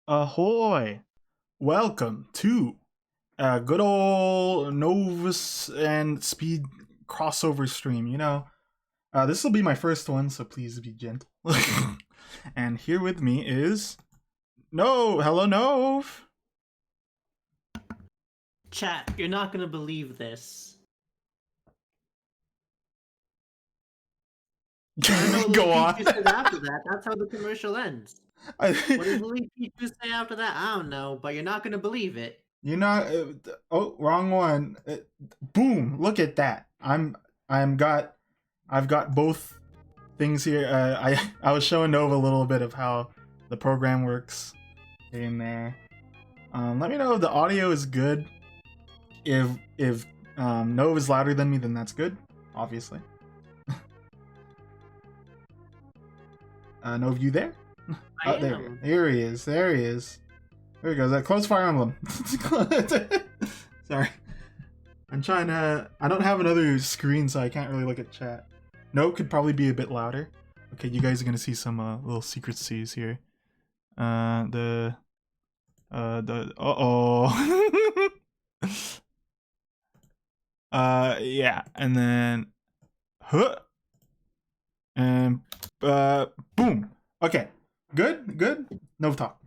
Ahoy! Welcome to good old Novus and Speed crossover stream. This will be my first one, so please be gentle. And here with me is hello Nove. Chat, you're not gonna believe this. Go on. After that, that's how the commercial ends. What does Lily Pichu say after that? I don't know, but you're not gonna believe it. You're not. Wrong one. Boom! Look at that. I've got both things here. I was showing Nova a little bit of how the program works in there. Let me know if the audio is good. If Nova is louder than me, then that's good. Obviously. Nova, you there? I am. There he is. There he is. There he goes. Close Fire Emblem. Sorry. I'm trying to... I don't have another screen, so I can't really look at chat. No, could probably be a bit louder. Okay, you guys are gonna see some little secrecies here. Uh-oh. Yeah, and then... Huh. And, boom. Okay. Good? No talk.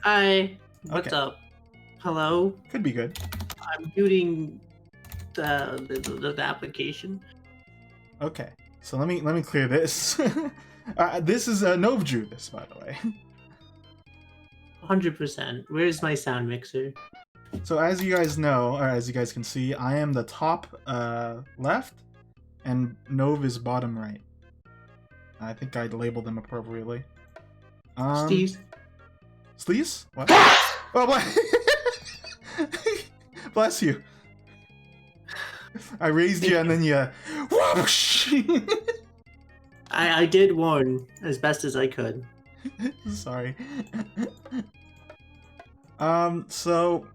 Hi. What's up? Hello? Could be good. I'm muting the application. Okay. So let me clear this. This is Nove drew this, by the way. 100%. Where's my sound mixer? So as you guys know, or as you guys can see, I am the top left, and Nove is bottom right. I think I labeled them appropriately. Steez? Sleaze? What? Oh, bless you. I raised you and then you... Whoosh! I did warn as best as I could. Sorry. So...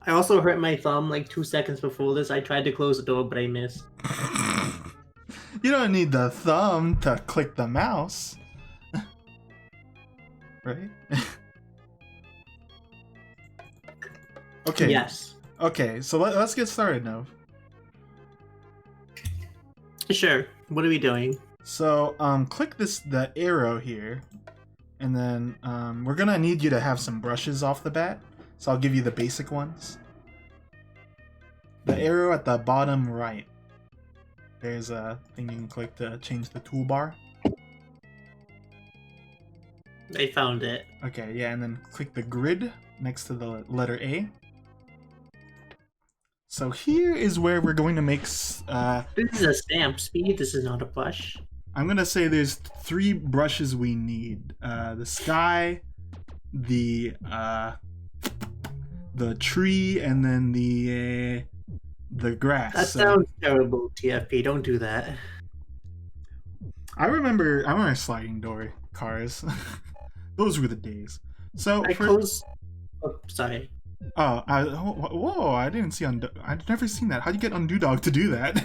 I also hurt my thumb like 2 seconds before this. I tried to close the door, but I missed. You don't need the thumb to click the mouse. Right? Okay. Yes. Okay, so let's get started now. Sure. What are we doing? So, click the arrow here, and then we're gonna need you to have some brushes off the bat. So I'll give you the basic ones. The arrow at the bottom right. There's a thing you can click to change the toolbar. I found it. Okay, yeah, and then click the grid next to the letter A. So here is where we're going to make... This is a stamp speed, this is not a brush. I'm going to say there's 3 brushes we need. The sky, the tree, and then the grass. That sounds terrible, TFP. Don't do that. I remember sliding door cars. Those were the days. So Oh, sorry. Whoa! I didn't see I've never seen that. How'd you get Undo Dog to do that?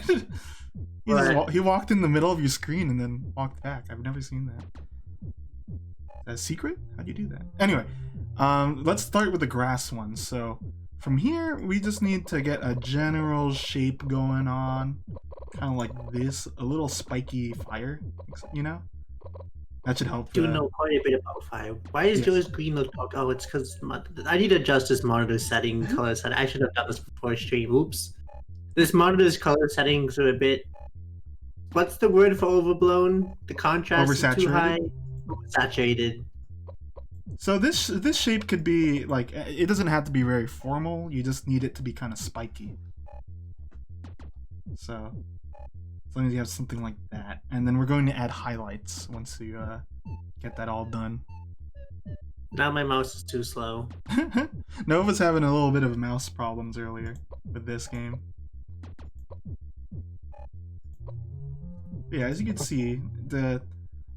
He walked in the middle of your screen and then walked back. I've never seen that. Is that a secret? How'd you do that? Anyway, let's start with the grass one. So from here, we just need to get a general shape going on, kind of like this, a little spiky fire, you know. That should help. Do know quite a bit about fire. Why is Joe's green look? Oh, it's because I need to adjust this monitor setting, color setting. I should have done this before stream. Oops. This monitor's color settings are a bit. What's the word for overblown? The contrast is too high. Oversaturated. So this shape could be like, it doesn't have to be very formal. You just need it to be kind of spiky. So as long as you have something like that, and then we're going to add highlights once you get that all done. Now my mouse is too slow. Nova's having a little bit of mouse problems earlier with this game. Yeah, as you can see,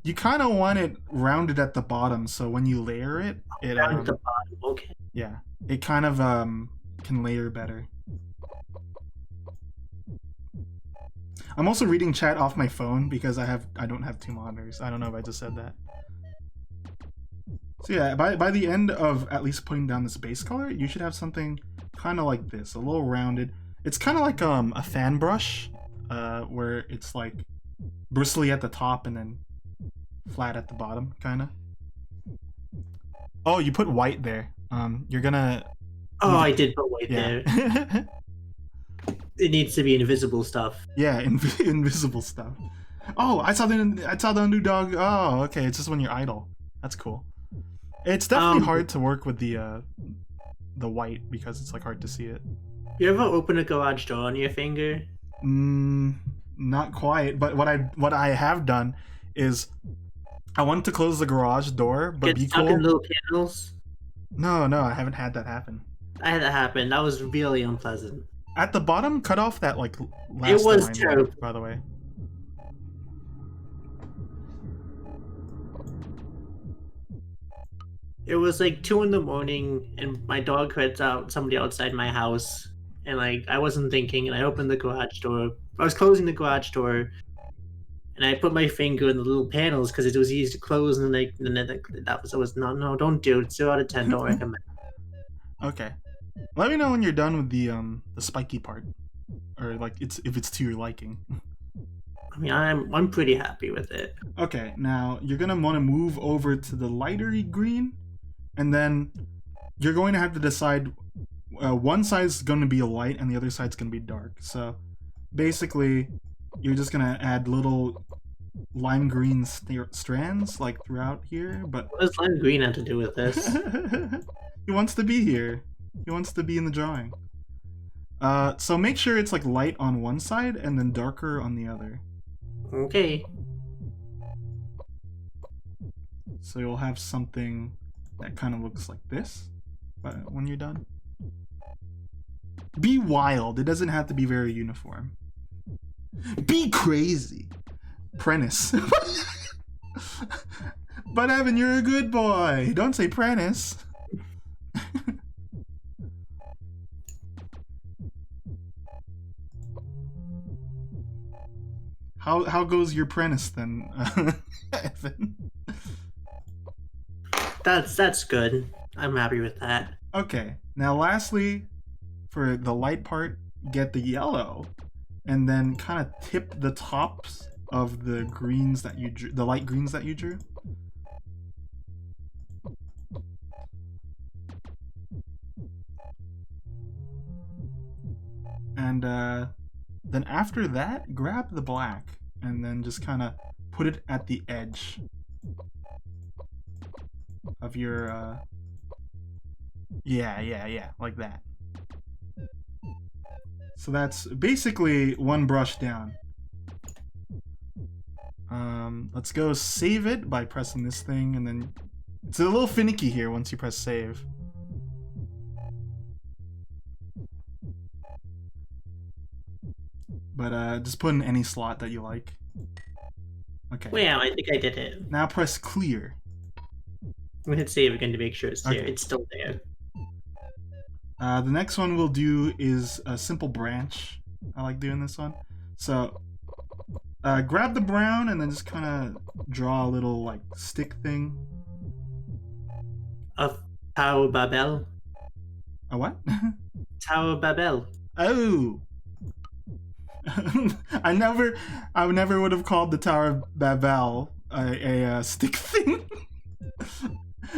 you kind of want it rounded at the bottom, so when you layer it, Round at the bottom. Okay. Yeah, it kind of can layer better. I'm also reading chat off my phone because I don't have 2 monitors. I don't know if I just said that. So yeah, by the end of at least putting down this base color, you should have something kind of like this, a little rounded. It's kind of like a fan brush, where it's like bristly at the top and then flat at the bottom, kind of. Oh, you put white there. You're gonna. Oh, I did put white Yeah. there. It needs to be invisible stuff. Yeah, invisible stuff. Oh, I saw the underdog. Oh, okay. It's just when you're idle. That's cool. It's definitely hard to work with the white because it's like hard to see it. You ever open a garage door on your finger? Not quite. But what I have done is I want to close the garage door, but Get be stuck cool. in little panels? No, I haven't had that happen. I had that happen. That was really unpleasant. At the bottom, cut off that like last It was line, terrible. by the way. It was like 2 in the morning, and my dog heard out somebody outside my house, and like I wasn't thinking, and I opened the garage door. I was closing the garage door, and I put my finger in the little panels because it was easy to close, and like and then that was no, don't do it. 0 out of 10, don't recommend. Okay. Let me know when you're done with the spiky part, or like if it's to your liking. I mean, I'm pretty happy with it. Okay, now you're gonna want to move over to the lighter green, and then you're going to have to decide one side's going to be a light and the other side's going to be dark. So basically, you're just gonna add little lime green strands like throughout here. But What does lime green have to do with this? he wants to be here. He wants to be in the drawing. So make sure it's like light on one side and then darker on the other. Okay. So you'll have something that kind of looks like this when you're done. Be wild. It doesn't have to be very uniform. Be crazy. Prentice. But Evan, you're a good boy. Don't say Prentice. How goes your Prentice then, Evan? That's good. I'm happy with that. Okay, now lastly, for the light part, get the yellow, and then kind of tip the tops of the greens that you drew, the light greens that you drew. And then after that, grab the black, and then just kind of put it at the edge of your yeah, like that. So that's basically one brush down. Let's go save it by pressing this thing, and then it's a little finicky here once you press save. But just put in any slot that you like. Okay. Well, yeah, I think I did it. Now press clear. I'm gonna hit save again to make sure it's there. Okay. It's still there. The next one we'll do is a simple branch. I like doing this one. So grab the brown and then just kind of draw a little like stick thing. Of Tower Babel. A what? Tower Babel. Oh. I never would have called the Tower of Babel a stick thing.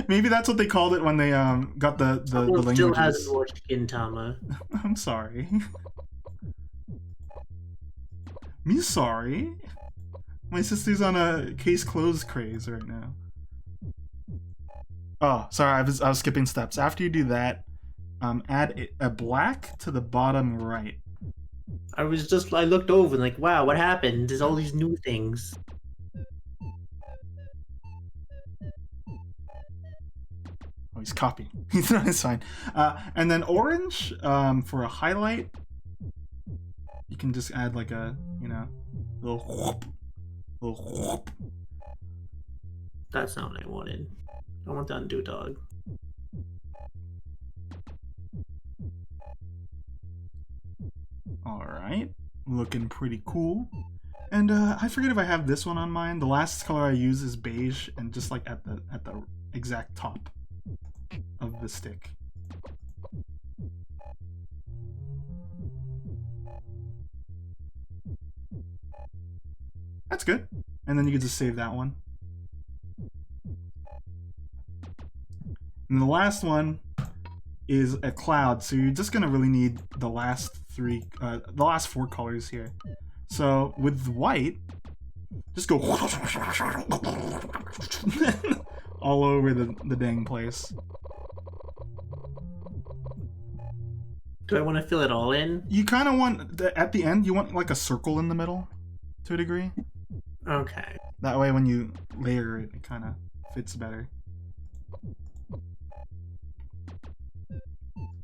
Maybe that's what they called it when they got the languages. Still hasn't watched Gintama. I'm sorry. Me sorry. My sister's on a case closed craze right now. Oh, sorry, I was skipping steps. After you do that, add a black to the bottom right. I looked over and like, wow, what happened? There's all these new things. Oh, he's copying. It's fine. And then orange for a highlight. You can just add like a, little whoop. Little whoop. That's not what I wanted. I want the undo dog. Alright. Looking pretty cool. And I forget if I have this one on mine. The last color I use is beige, and just like at the exact top of the stick. That's good. And then you can just save that one. And the last one is a cloud, so you're just gonna really need the last four colors here. So with white, just go all over the dang place. Do I want to fill it all in? You kind of want, at the end, you want like a circle in the middle, to a degree. Okay. That way when you layer it, it kind of fits better.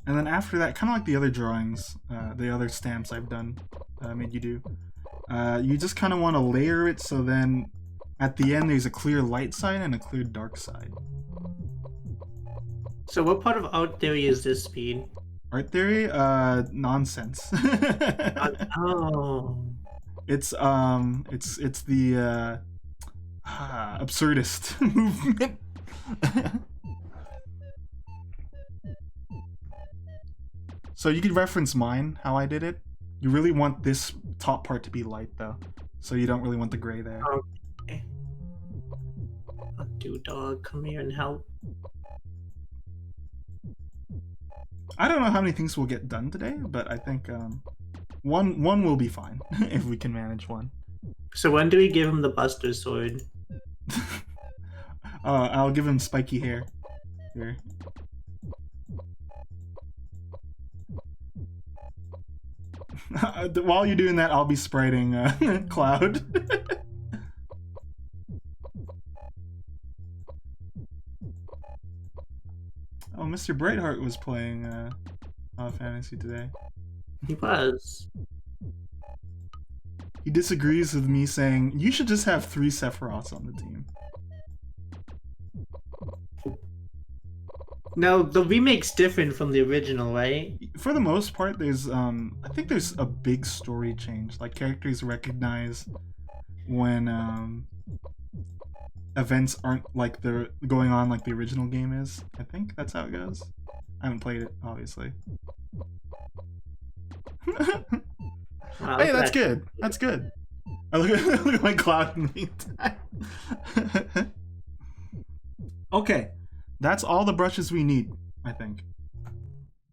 And then after that, kind of like the other drawings, the other stamps I've done, made you do, you just kind of want to layer it so then at the end there's a clear light side and a clear dark side. So what part of art theory is this, Speed? Art theory? Nonsense. Oh. It's the absurdist movement. So you could reference mine, how I did it. You really want this top part to be light though, so you don't really want the gray there. Okay. Do dog, come here and help. I don't know how many things we'll get done today, but I think one will be fine if we can manage one. So when do we give him the Buster Sword? I'll give him spiky hair. Here. While you're doing that, I'll be spriting Cloud. Oh, Mr. Brightheart was playing Final Fantasy today. He was. He disagrees with me saying, you should just have 3 Sephiroths on the team. No, the remake's different from the original, right? For the most part, there's I think there's a big story change. Like characters recognize when events aren't like they're going on like the original game is. I think that's how it goes. I haven't played it, obviously. Wow, Hey, that's good. That's good. I look at my Cloud in the meantime. Okay. That's all the brushes we need, I think.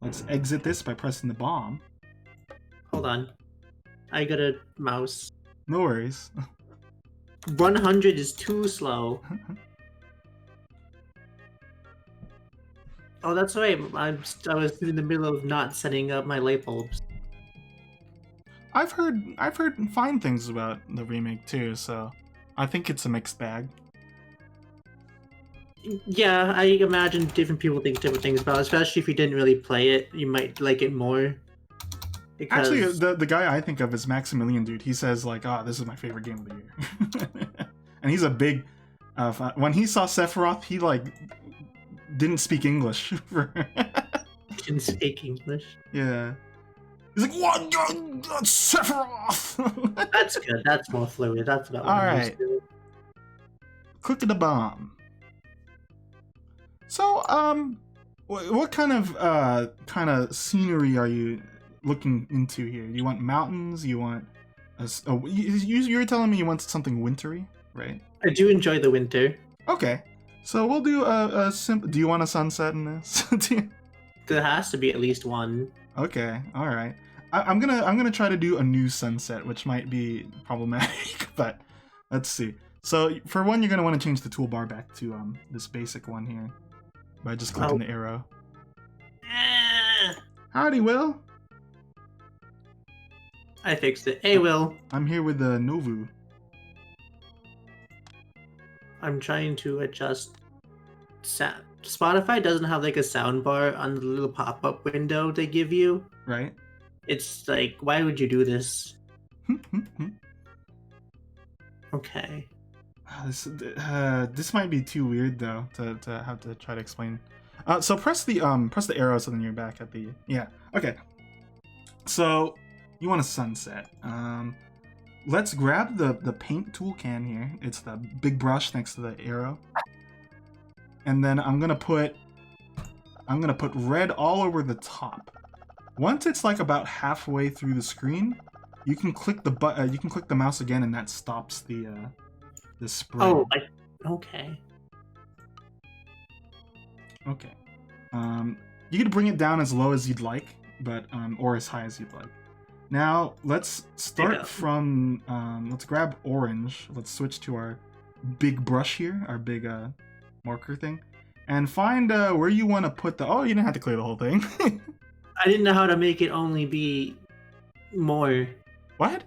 Let's exit this by pressing the bomb. Hold on. I got a mouse. No worries. 100 is too slow. Oh, that's right. I was in the middle of not setting up my light bulbs. I've heard fine things about the remake too, so I think it's a mixed bag. Yeah, I imagine different people think different things about it, especially if you didn't really play it, you might like it more. Because... Actually, the guy I think of is Maximilian Dude. He says like, "Oh, this is my favorite game of the year," and he's a big. When he saw Sephiroth, he like didn't speak English. Didn't speak English. Yeah, he's like, "What? Sephiroth!" That's good. That's more fluid. That's about what All I'm right. used to. Click the bomb. So, what kind of scenery are you looking into here? You want mountains? You want you were telling me you want something wintry, right? I do enjoy the winter. Okay, so we'll do a simple. Do you want a sunset in this? There has to be at least one. Okay, all right. I'm gonna try to do a new sunset, which might be problematic, but let's see. So for one, you're gonna want to change the toolbar back to this basic one here by just clicking the arrow. Howdy, Will. I fixed it. Hey, Will. I'm here with the Novu. I'm trying to adjust sound. Spotify doesn't have like a sound bar on the little pop-up window they give you. Right. It's like, why would you do this? Okay. This might be too weird though to have to try to explain. So press the arrow so then you're back at the okay. So you want a sunset. Let's grab the paint tool can here. It's the big brush next to the arrow. and then I'm gonna put red all over the top. Once it's like about halfway through the screen, you can click the mouse again, and that stops the spread. Oh, okay. Okay. You could bring it down as low as you'd like, but or as high as you'd like. Now let's start from let's grab orange. Let's switch to our big brush here, our big marker thing, and find where you want to put the. Oh, you didn't have to clear the whole thing. I didn't know how to make it only be more. What?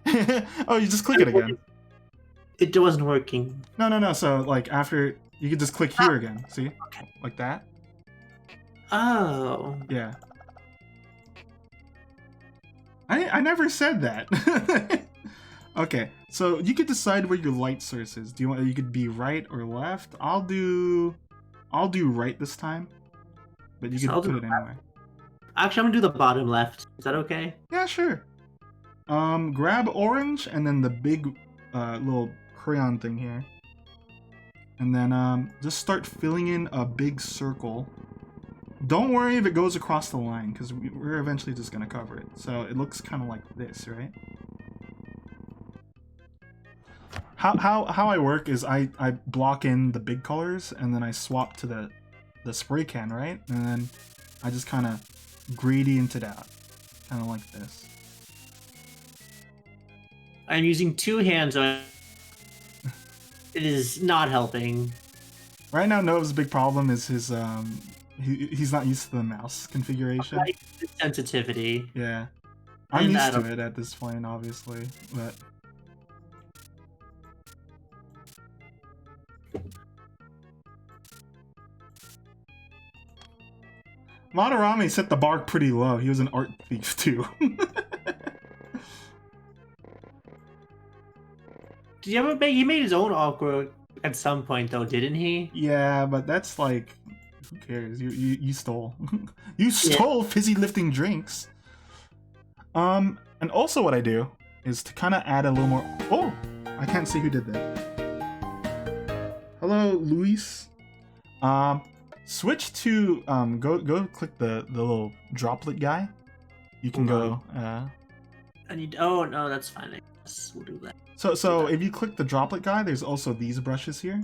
Oh, you just click it again. It wasn't working. No. So like after you could just click here again. See? Okay. Like that. Oh. Yeah. I never said that. Okay, so you could decide where your light source is. Do you want? You could be right or left. I'll do right this time, but you can put it anywhere. Actually, I'm gonna do the bottom left. Is that okay? Yeah, sure. Grab orange and then the big little crayon thing here, and then just start filling in a big circle. Don't worry if it goes across the line, because we're eventually just gonna cover it. So it looks kind of like this, right? How I work is I block in the big colors and then I swap to the spray can, right? And then I just kind of gradient it out, kind of like this. I'm using 2 hands. It is not helping. Right now, Nova's big problem is his he's not used to the mouse configuration. Sensitivity. Yeah, I'm used to it at this point, obviously, but. Madarame set the bar pretty low. He was an art thief too. Did you ever make? He made his own awkward at some point, though, didn't he? Yeah, but that's like, who cares? You stole. You stole fizzy lifting drinks. And also what I do is to kind of add a little more. Oh, I can't see who did that. Hello, Luis. Switch to go click the little droplet guy. You can go. I need. Oh no, that's fine. I guess we'll do that. So if you click the droplet guy, there's also these brushes here,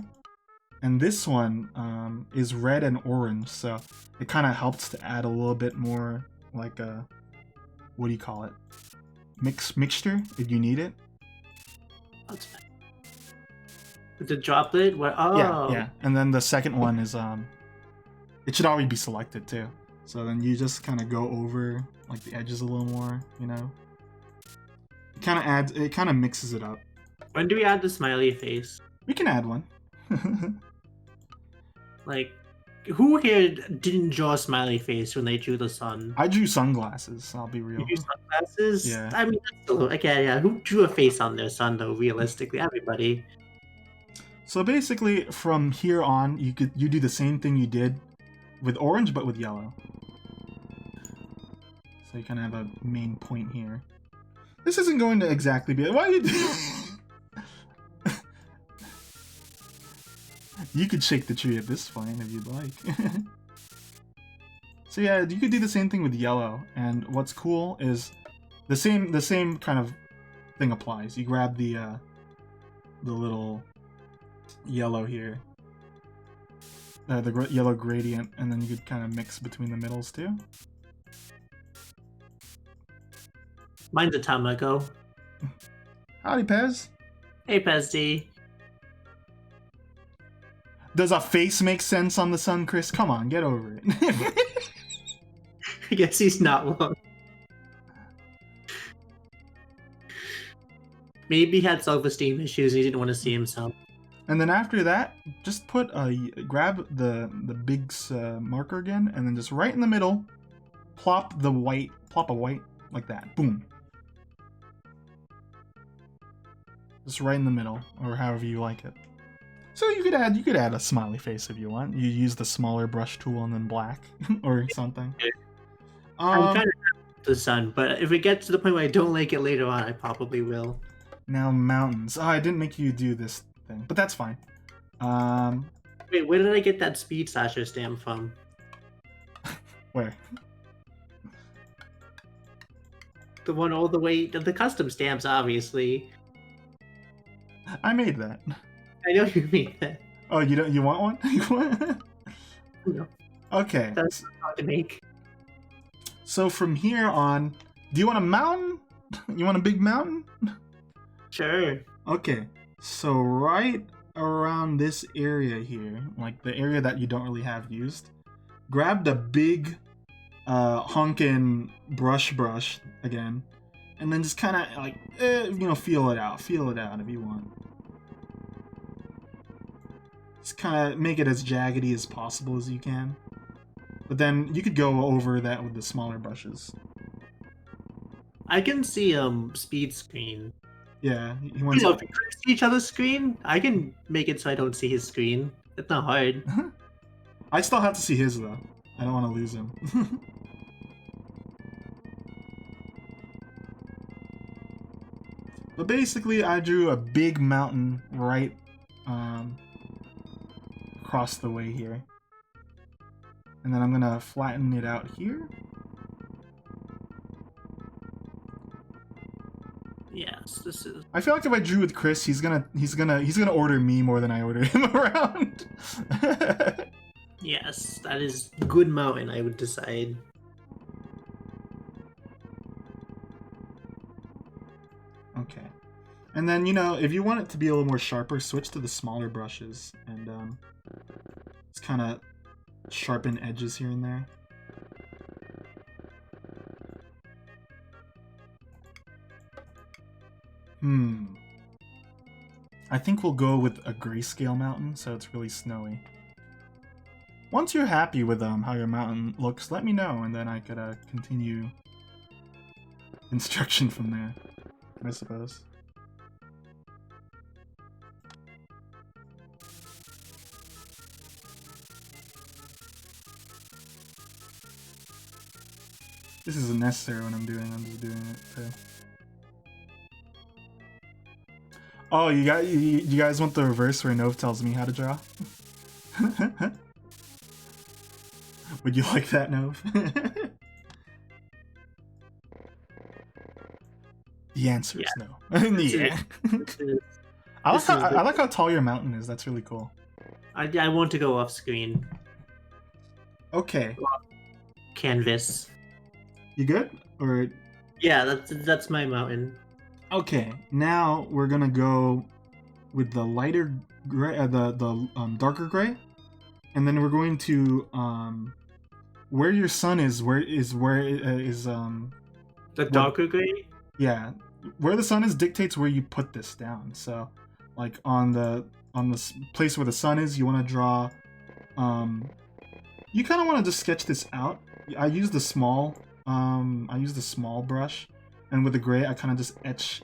and this one is red and orange. So it kind of helps to add a little bit more like a, what do you call it? Mixture if you need it. That's fine. With the droplet, where? Oh. Yeah. And then the second one is it should already be selected too. So then you just kind of go over like the edges a little more, you know. It kind of mixes it up. When do we add the smiley face? We can add one. Like, who here didn't draw a smiley face when they drew the sun? I drew sunglasses. I'll be real. You drew sunglasses? Yeah. I mean, that's still, okay, yeah. Who drew a face on their sun though? Realistically, everybody. So basically, from here on, you do the same thing you did with orange, but with yellow. So you kind of have a main point here. This isn't going to exactly be. Why are you doing? You could shake the tree at this point if you'd like. So yeah, you could do the same thing with yellow. And what's cool is the same kind of thing applies. You grab the little yellow here, the yellow gradient, and then you could kind of mix between the middles too. Mine's a Tamako. Howdy, Pez. Hey, Pez. Does a face make sense on the sun, Chris? Come on, get over it. I guess he's not wrong. Maybe he had self-esteem issues and he didn't want to see himself. And then after that, just grab the big marker again, and then just right in the middle, plop a white like that. Boom. Just right in the middle, or however you like it. So you could add a smiley face if you want. You use the smaller brush tool and then black or something. I'm kind of the sun, but if it gets to the point where I don't like it later on, I probably will. Now mountains. Oh, I didn't make you do this thing, but that's fine. We Wait, where did I get that Speed Slasher stamp from? Where? The one all the way the custom stamps, obviously. I made that. I know you mean that. Oh, you don't? You want one? You want? No, Okay. that's hard to make. So from here on, do you want a mountain? You want a big mountain? Sure. Okay. So right around this area here, like the area that you don't really have used, grab the big honkin' brush again, and then just kind of like feel it out if you want. Just kind of make it as jaggedy as possible as you can, but then you could go over that with the smaller brushes. I can see speed screen. Yeah, he You wants. know, if we see each other's screen, I can make it so I don't see his screen. It's not hard. I still have to see his though. I don't want to lose him. But basically, I drew a big mountain right across the way here. And then I'm gonna flatten it out here. Yes, this is. I feel like if I drew with Chris, he's gonna order me more than I order him around. Yes, that is good mountain, I would decide. Okay. And then, if you want it to be a little more sharper, switch to the smaller brushes and just kind of sharpen edges here and there. I think we'll go with a grayscale mountain, so it's really snowy. Once you're happy with how your mountain looks, let me know, and then I could continue instruction from there, I suppose. This isn't necessary when I'm just doing it too. Oh, you guys want the reverse where Nove tells me how to draw? Would you like that, Nove? The answer is no. Yeah. I like how tall your mountain is. That's really cool. I want to go off screen. Okay. Canvas. You good? Or yeah, that's my mountain. Okay, now we're gonna go with the lighter gray, the darker gray, and then we're going to where your sun is. Where is the darker gray? Yeah, where the sun is dictates where you put this down. So, like on the place where the sun is, you want to draw. You kind of want to just sketch this out. I use the small. I use the small brush. And with the gray, I kind of just etch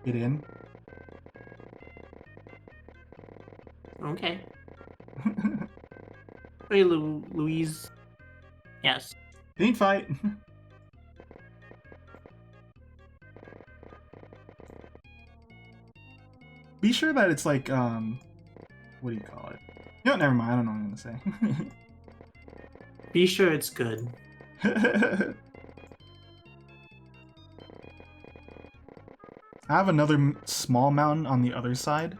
it in. Okay. Hey, Louise. Yes. Paint fight. Be sure that it's like, what do you call it? You know, never mind. I don't know what I'm gonna say. Be sure it's good. I have another small mountain on the other side,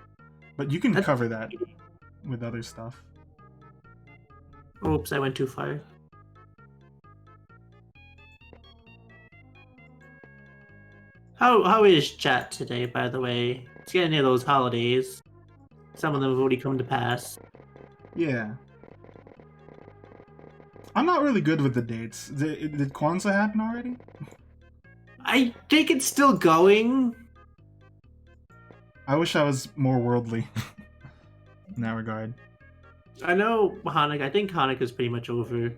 but you can cover that with other stuff. Oops, I went too far. How is chat today, by the way? It's getting near those holidays. Some of them have already come to pass. Yeah. I'm not really good with the dates. Did Kwanzaa happen already? I think it's still going. I wish I was more worldly in that regard. I know Hanukkah. I think Hanukkah's pretty much over.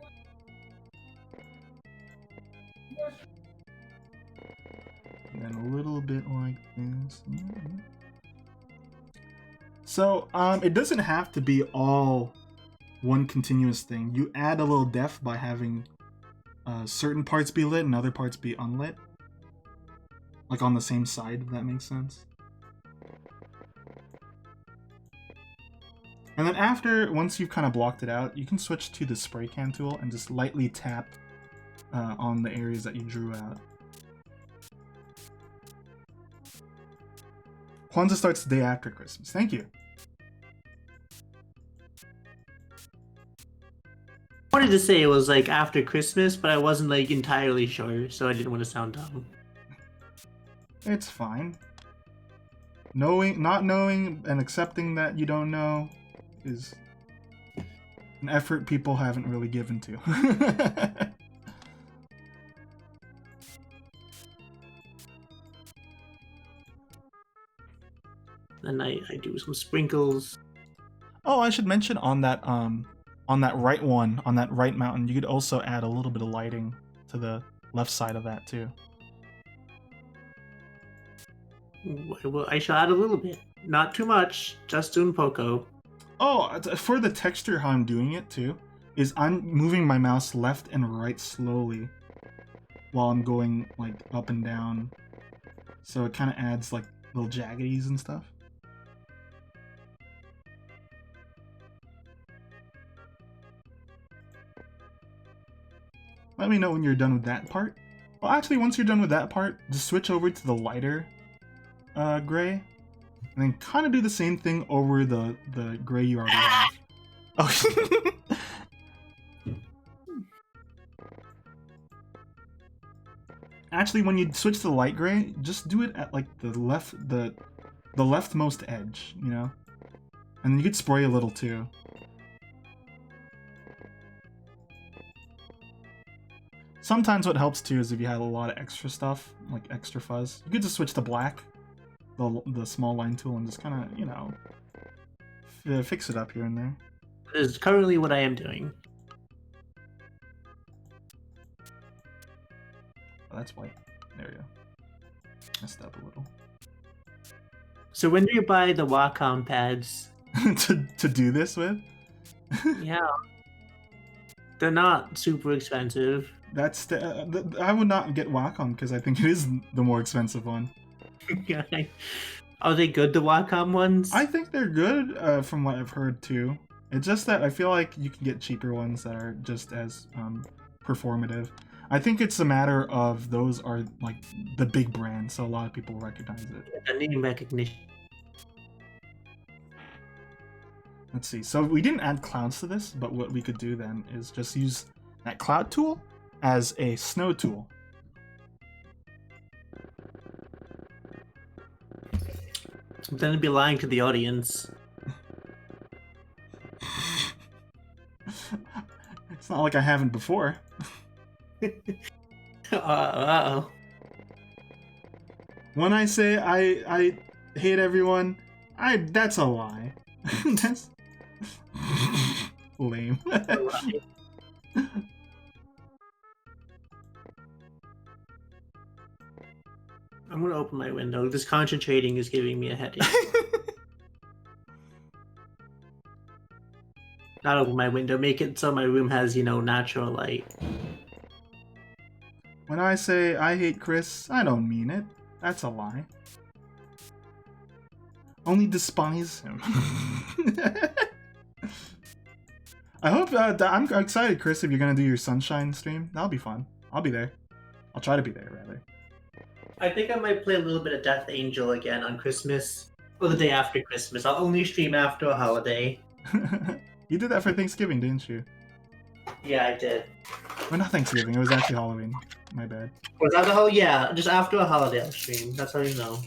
And then a little bit like this. So, it doesn't have to be all one continuous thing. You add a little depth by having certain parts be lit and other parts be unlit. Like on the same side, if that makes sense. And then once you've kind of blocked it out, you can switch to the spray can tool and just lightly tap on the areas that you drew out. Kwanzaa starts the day after Christmas. Thank you. I wanted to say it was like after Christmas, but I wasn't like entirely sure, so I didn't want to sound dumb. It's fine. Not knowing and accepting that you don't know is an effort people haven't really given to. Then I do some sprinkles. Oh, I should mention on that right mountain, you could also add a little bit of lighting to the left side of that too. Well, I shall add a little bit. Not too much, just un poco. Oh, for the texture, how I'm doing it too, is I'm moving my mouse left and right slowly while I'm going like up and down. So it kind of adds like little jaggities and stuff. Let me know when you're done with that part. Well, actually, once you're done with that part, just switch over to the lighter gray, and then kind of do the same thing over the gray you already have. Oh. Actually, when you switch to the light gray, just do it at like the leftmost edge, you know? And then you could spray a little too. Sometimes what helps too is if you have a lot of extra stuff, like extra fuzz, you could just switch to black, the small line tool, and just kind of, you know, fix it up here and there. That is currently what I am doing. Oh, that's white. There we go. Messed up a little. So when do you buy the Wacom pads? to do this with? Yeah. They're not super expensive. That's I would not get Wacom because I think it is the more expensive one. Are they good, the Wacom ones? I think they're good from what I've heard too. It's just that I feel like you can get cheaper ones that are just as performative. I think it's a matter of those are like the big brands, so a lot of people recognize it. The name recognition. Let's see. So we didn't add clouds to this, but what we could do then is just use that cloud tool as a snow tool. Then I'd be lying to the audience. It's not like I haven't before. Uh-oh. When I say I hate everyone, that's a lie. That's lame. I'm gonna open my window. This concentrating is giving me a headache. Not open my window. Make it so my room has, you know, natural light. When I say I hate Chris, I don't mean it. That's a lie. Only despise him. I hope I'm excited, Chris, if you're gonna do your sunshine stream. That'll be fun. I'll be there. I'll try to be there, rather. I think I might play a little bit of Death Angel again on Christmas. Or the day after Christmas. I'll only stream after a holiday. You did that for Thanksgiving, didn't you? Yeah, I did. Well, not Thanksgiving. It was actually Halloween. My bad. Was that the whole? Yeah, just after a holiday I'll stream. That's how you know.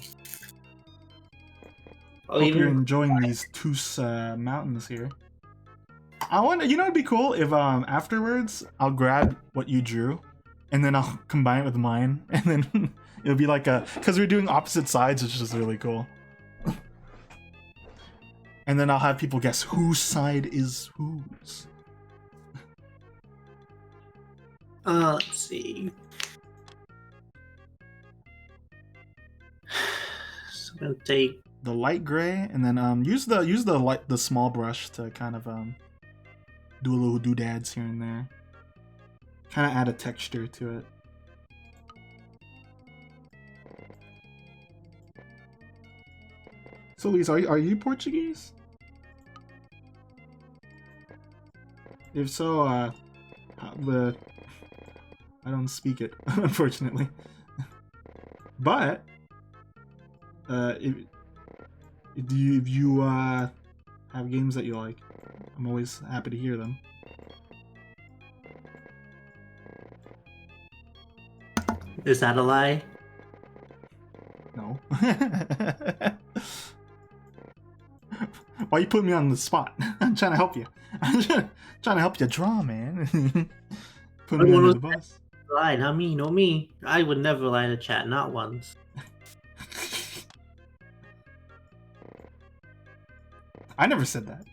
Hope you're enjoying these Toos mountains here. I wonder, you know, it'd be cool if afterwards I'll grab what you drew, and then I'll combine it with mine, and then it'll be like because we're doing opposite sides, which is really cool. And then I'll have people guess whose side is whose. Let's see. So I'm gonna take the light gray, and then use the small brush to kind of do a little doodads here and there. Kind of add a texture to it. So, Lise, are you Portuguese? If so, the I don't speak it, unfortunately. But if you have games that you like, I'm always happy to hear them. Is that a lie? No. Why you put me on the spot? I'm trying to help you. I'm trying to help you draw, man. Put me under the bus. Lie, not me, no me. I would never lie to chat, not once. I never said that.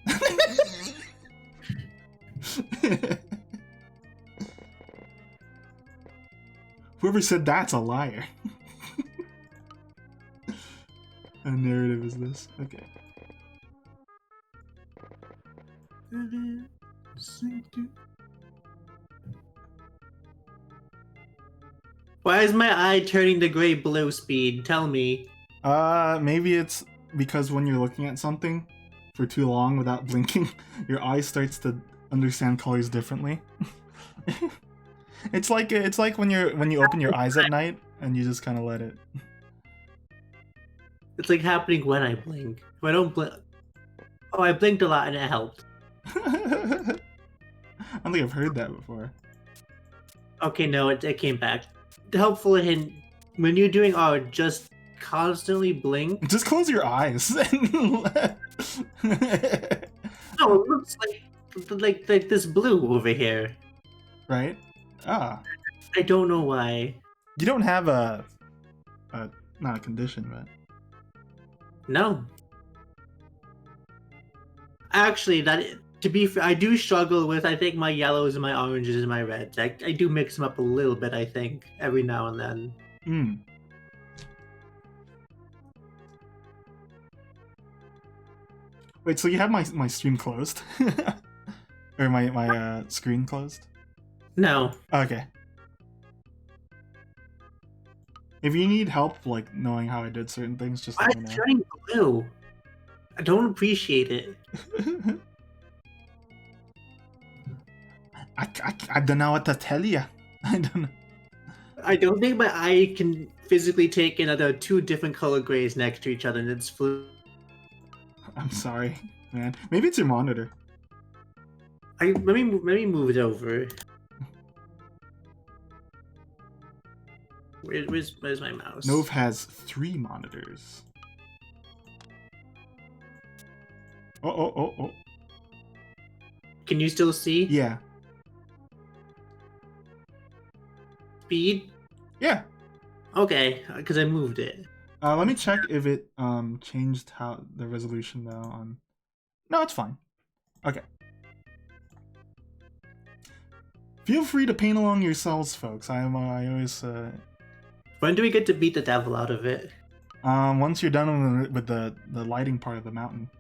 Whoever said that's a liar. A narrative is this? Okay. Why is my eye turning to gray blue speed? Tell me. Maybe it's because when you're looking at something for too long without blinking, your eye starts to understand colors differently. It's like when you open your eyes at night and you just kind of let it. It's like happening when I blink. If I don't blink, oh, I blinked a lot and it helped. I don't think I've heard that before. Okay, no, it came back. The helpful hint when you're doing just constantly blink. Just close your eyes. No, it looks like this blue over here. Right? Ah. I don't know why. You don't have a not a condition, but No. Actually, to be fair, I do struggle with. I think my yellows and my oranges and my reds. I do mix them up a little bit. I think every now and then. Hmm. Wait, so you have my stream closed? Or my screen closed? No. Okay. If you need help, like, knowing how I did certain things, just let me know. Why is it turning blue? I don't appreciate it. I don't know what to tell you. I don't know. I don't think my eye can physically take another two different color grays next to each other, and it's blue. I'm sorry, man. Maybe it's your monitor. Let me move it over. Where's my mouse? Nove has 3 monitors. Oh. Can you still see? Yeah. Speed? Yeah. Okay, because I moved it. Let me check if it changed how the resolution though on. No, it's fine. Okay. Feel free to paint along yourselves, folks. I always. When do we get to beat the devil out of it? Once you're done with the lighting part of the mountain.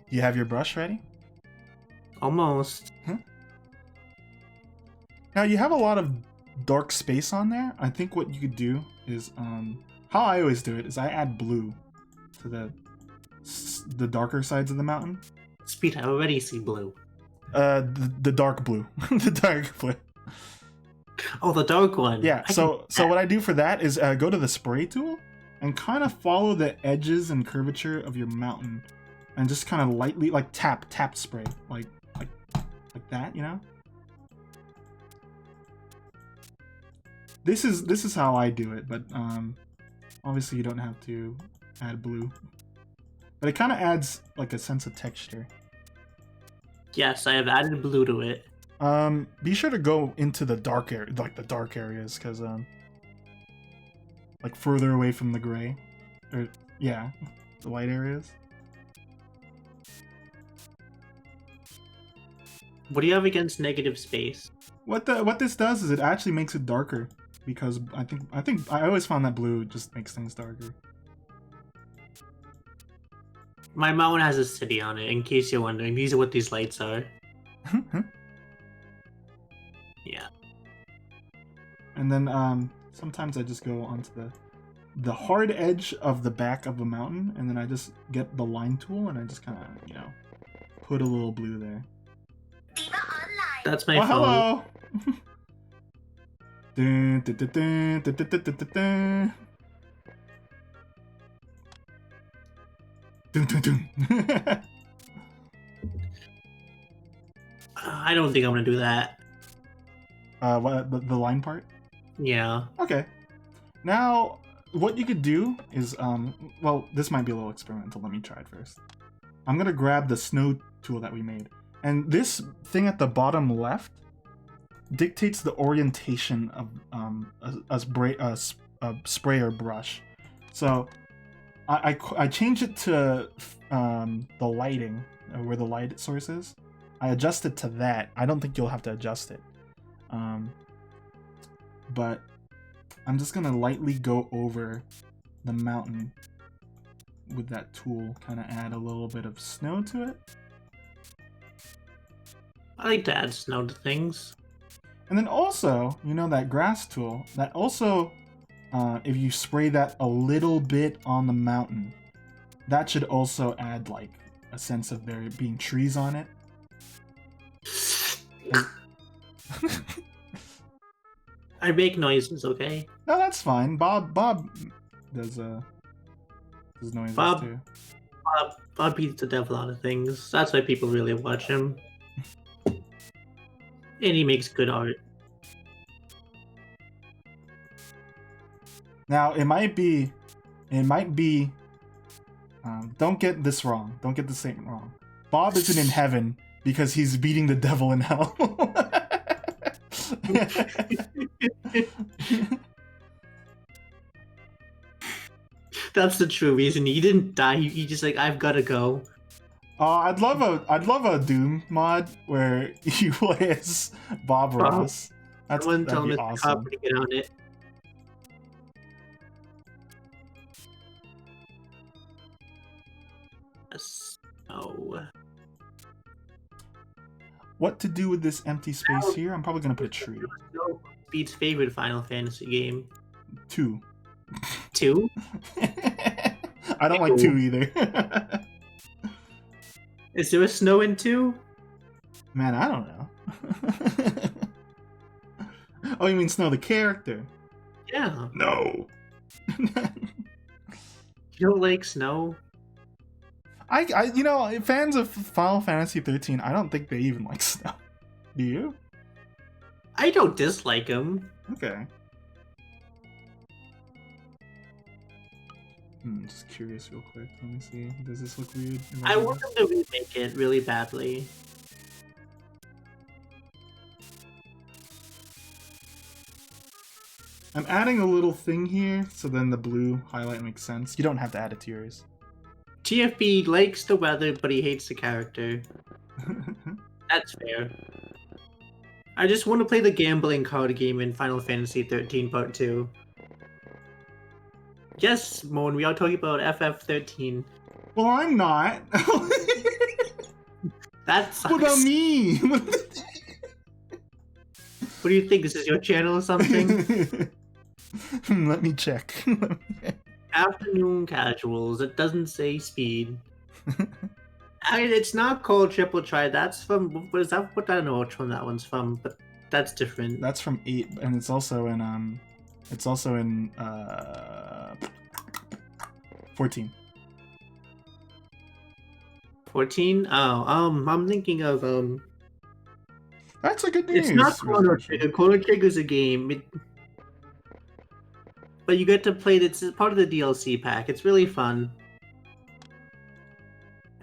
You have your brush ready? Almost. Huh? Now you have a lot of dark space on there. I think what you could do is how I always do it is I add blue to the darker sides of the mountain. Speed, I already see blue. The dark blue. The dark blue. Oh, the dark one. Yeah, so what I do for that is go to the spray tool and kind of follow the edges and curvature of your mountain and just kind of lightly like tap spray like that, you know? This is how I do it, but obviously you don't have to add blue. But it kind of adds like a sense of texture. Yes, I have added blue to it. Be sure to go into the dark area, like the dark areas, because like further away from the gray, or yeah, the light areas. What do you have against negative space? What this does is it actually makes it darker, because I think I always found that blue just makes things darker. My mountain has a city on it. In case you're wondering, these are what these lights are. Yeah. And then sometimes I just go onto the hard edge of the back of the mountain, and then I just get the line tool and I just kind of, you know, put a little blue there. That's my Oh, phone. hello! Dun, dun, dun, dun, dun, dun, dun, dun, dun. Dun, dun, dun. I don't think I'm gonna do that. What, the line part? Yeah. Okay. Now, what you could do is, well, this might be a little experimental. Let me try it first. I'm gonna grab the snow tool that we made. And this thing at the bottom left dictates the orientation of a sprayer brush. So I changed it to the lighting, where the light source is. I adjust it to that. I don't think you'll have to adjust it. But I'm just gonna lightly go over the mountain with that tool, kind of add a little bit of snow to it. I like to add snow to things. And then also, you know, that grass tool, that also, if you spray that a little bit on the mountain, that should also add like a sense of there being trees on it. I make noises, okay? No, that's fine. Bob does noises too. Bob beats the devil out of things. That's why people really watch him. And he makes good art. Now it might be, don't get this wrong. Don't get the statement wrong. Bob isn't in heaven because he's beating the devil in hell. That's the true reason. He didn't die. He just like, I've gotta go. I'd love a Doom mod where you play as Bob Ross. Someone tell that'd be Mr. awesome. Copper to get on it. Oh. What to do with this empty space here? I'm probably gonna put a tree. No, Beat's favorite Final Fantasy game. 2. 2? I don't like 2 either. Is there a snow in 2? Man, I don't know. Oh, you mean Snow the character? Yeah. No. You don't like snow? I you know, fans of Final Fantasy 13, I don't think they even like Snow. Do you? I don't dislike him. Okay. Just curious real quick. Let me see. Does this look weird? I want them to remake it really badly. I'm adding a little thing here, so then the blue highlight makes sense. You don't have to add it to yours. TFB likes the weather, but he hates the character. That's fair. I just want to play the gambling card game in Final Fantasy 13 Part 2. Yes, Moan, we are talking about FF13. Well, I'm not. That sucks. What about me? What do you think? This is your channel or something? Let me check. Afternoon Casuals. It doesn't say speed. It's not called Triple Try. That's from. What is that? What I don't know which one that one's from, but that's different. That's from 8, and it's also in 14. 14? Oh, I'm thinking of That's a good news. It's not Chrono Trigger. Chrono Trigger's a game. But you get to play it. It's part of the DLC pack. It's really fun.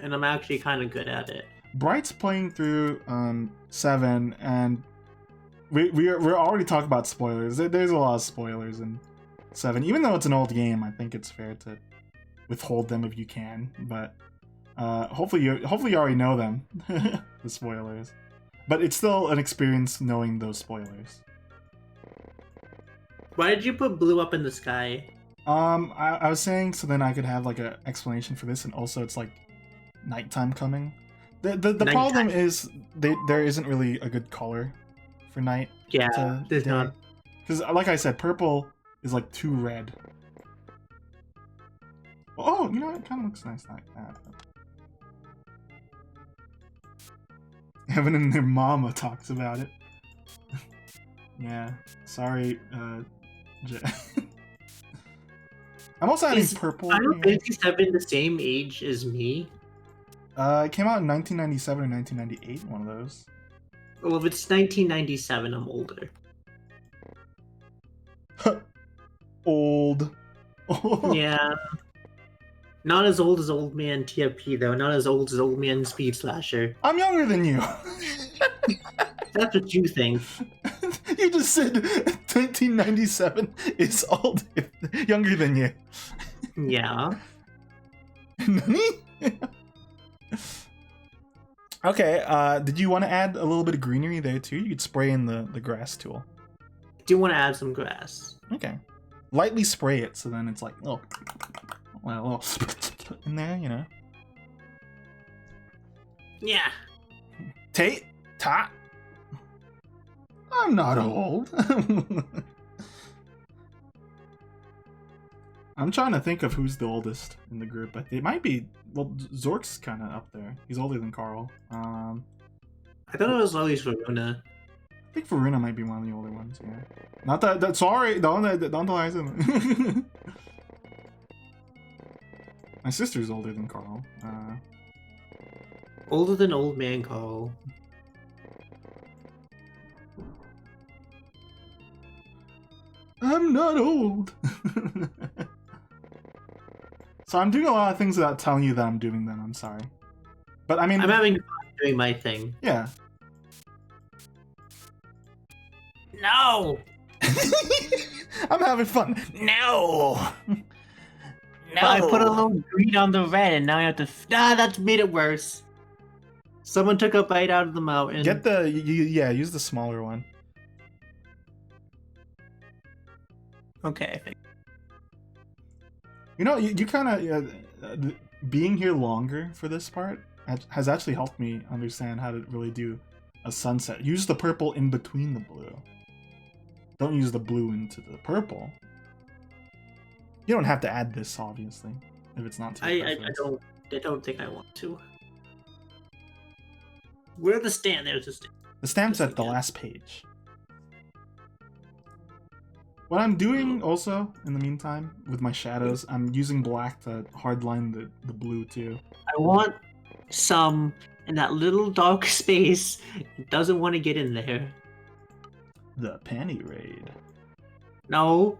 And I'm actually kind of good at it. Bright's playing through 7, and we're already talking about spoilers. There's a lot of spoilers in 7. Even though it's an old game, I think it's fair to withhold them if you can. But hopefully you already know them, the spoilers. But it's still an experience knowing those spoilers. Why did you put blue up in the sky? I was saying so then I could have like an explanation for this, and also it's like nighttime coming. The problem is there isn't really a good color for night. Yeah, there's not. Because like I said, purple is like too red. Oh, you know, it kind of looks nice like that. Kevin and their mama talks about it. Yeah, sorry, I'm also adding purple. Final Fantasy VII the same age as me? It came out in 1997 or 1998, one of those. Well, if it's 1997, I'm older. Old. Yeah. Not as old as Old Man TFP, though. Not as old as Old Man Speed Slasher. I'm younger than you. That's what you think. You just said 1997 is old, younger than you. Yeah. Okay, did you want to add a little bit of greenery there too? You could spray in the grass tool. I do want to add some grass. Okay. Lightly spray it so then it's like, oh, a little in there, you know? Yeah. Tate? Tot? I'm not old. I'm trying to think of who's the oldest in the group, but it might be, well, Zork's kind of up there. He's older than Carl. I thought it was always Varuna. I think Varuna might be one of the older ones, yeah. Not that sorry, don't lie to him. My sister's older than Carl. Older than Old Man Carl. I'm not old. So I'm doing a lot of things without telling you that I'm doing them, I'm sorry. But I mean... I'm having fun doing my thing. Yeah. No! I'm having fun. No! No! But I put a little green on the red and now I have to... Ah, that's made it worse. Someone took a bite out of the mountain. Get the... yeah, use the smaller one. Okay, I think. You know, you kind of... being here longer for this part has actually helped me understand how to really do a sunset. Use the purple in between the blue. Don't use the blue into the purple. You don't have to add this, obviously, if it's not too I don't think I want to. Where the stand? There's the stand. The stamp's at the last page. What I'm doing also, in the meantime, with my shadows, I'm using black to hardline the blue too. I want some in that little dark space. It doesn't want to get in there. The panty raid. No.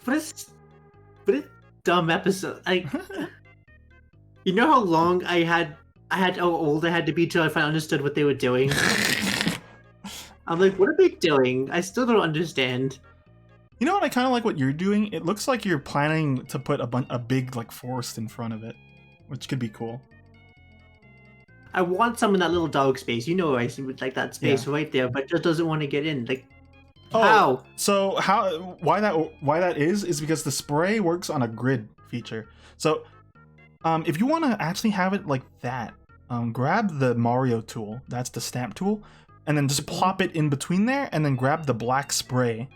What a dumb episode. Like, you know how long I had how old I had to be till I finally understood what they were doing? I'm like, what are they doing? I still don't understand. You know what? I kind of like what you're doing. It looks like you're planning to put a big like forest in front of it, which could be cool. I want some in that little dog space. You know, I see with like that space right there, but it just doesn't want to get in. Like, how? So why that is because the spray works on a grid feature. So, if you want to actually have it like that, grab the Mario tool. That's the stamp tool. And then just plop it in between there, and then grab the black spray,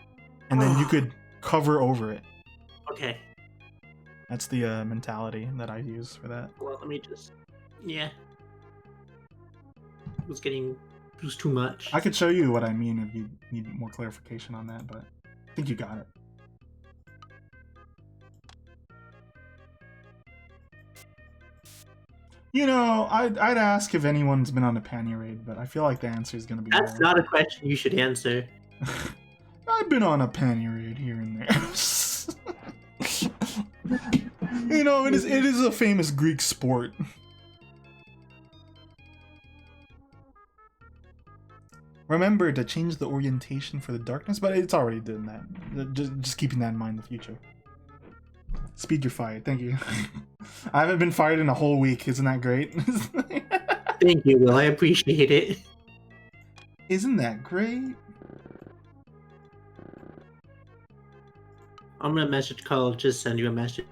and then you could cover over it. Okay. That's the mentality that I use for that. Well, let me just... Yeah. It was too much. I could show you what I mean if you need more clarification on that, but I think you got it. You know, I'd ask if anyone's been on a panty raid, but I feel like the answer is going to be That's no. not a question you should answer. I've been on a panty raid here and there. You know, it is a famous Greek sport. Remember to change the orientation for the darkness, but it's already done that. Just keeping that in mind in the future. Speed, you're fired. Thank you. I haven't been fired in a whole week. Isn't that great? Thank you, Will. I appreciate it. Isn't that great? I'm gonna message Carl. Just send you a message.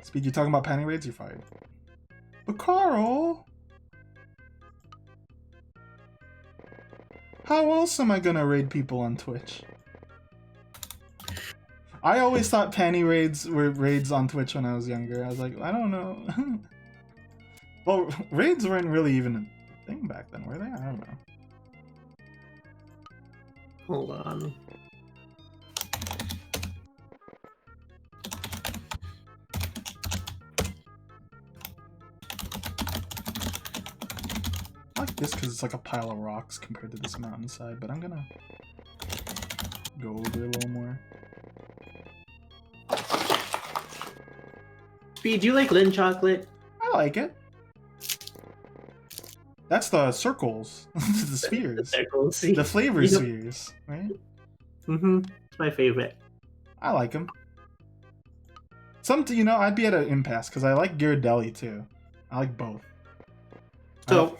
Speed, you're talking about panty raids? You're fired. But Carl, how else am I gonna raid people on Twitch? I always thought panty raids were raids on Twitch when I was younger. I was like, I don't know. Well, raids weren't really even a thing back then, were they? I don't know. Hold on. I like this because it's like a pile of rocks compared to this mountainside, but I'm gonna go over a little more. Speed, do you like Lindt chocolate? I like it. That's the circles, the spheres, the flavor spheres, right? Mm-hmm. It's my favorite. I like them. You know, I'd be at an impasse because I like Ghirardelli too. I like both. So,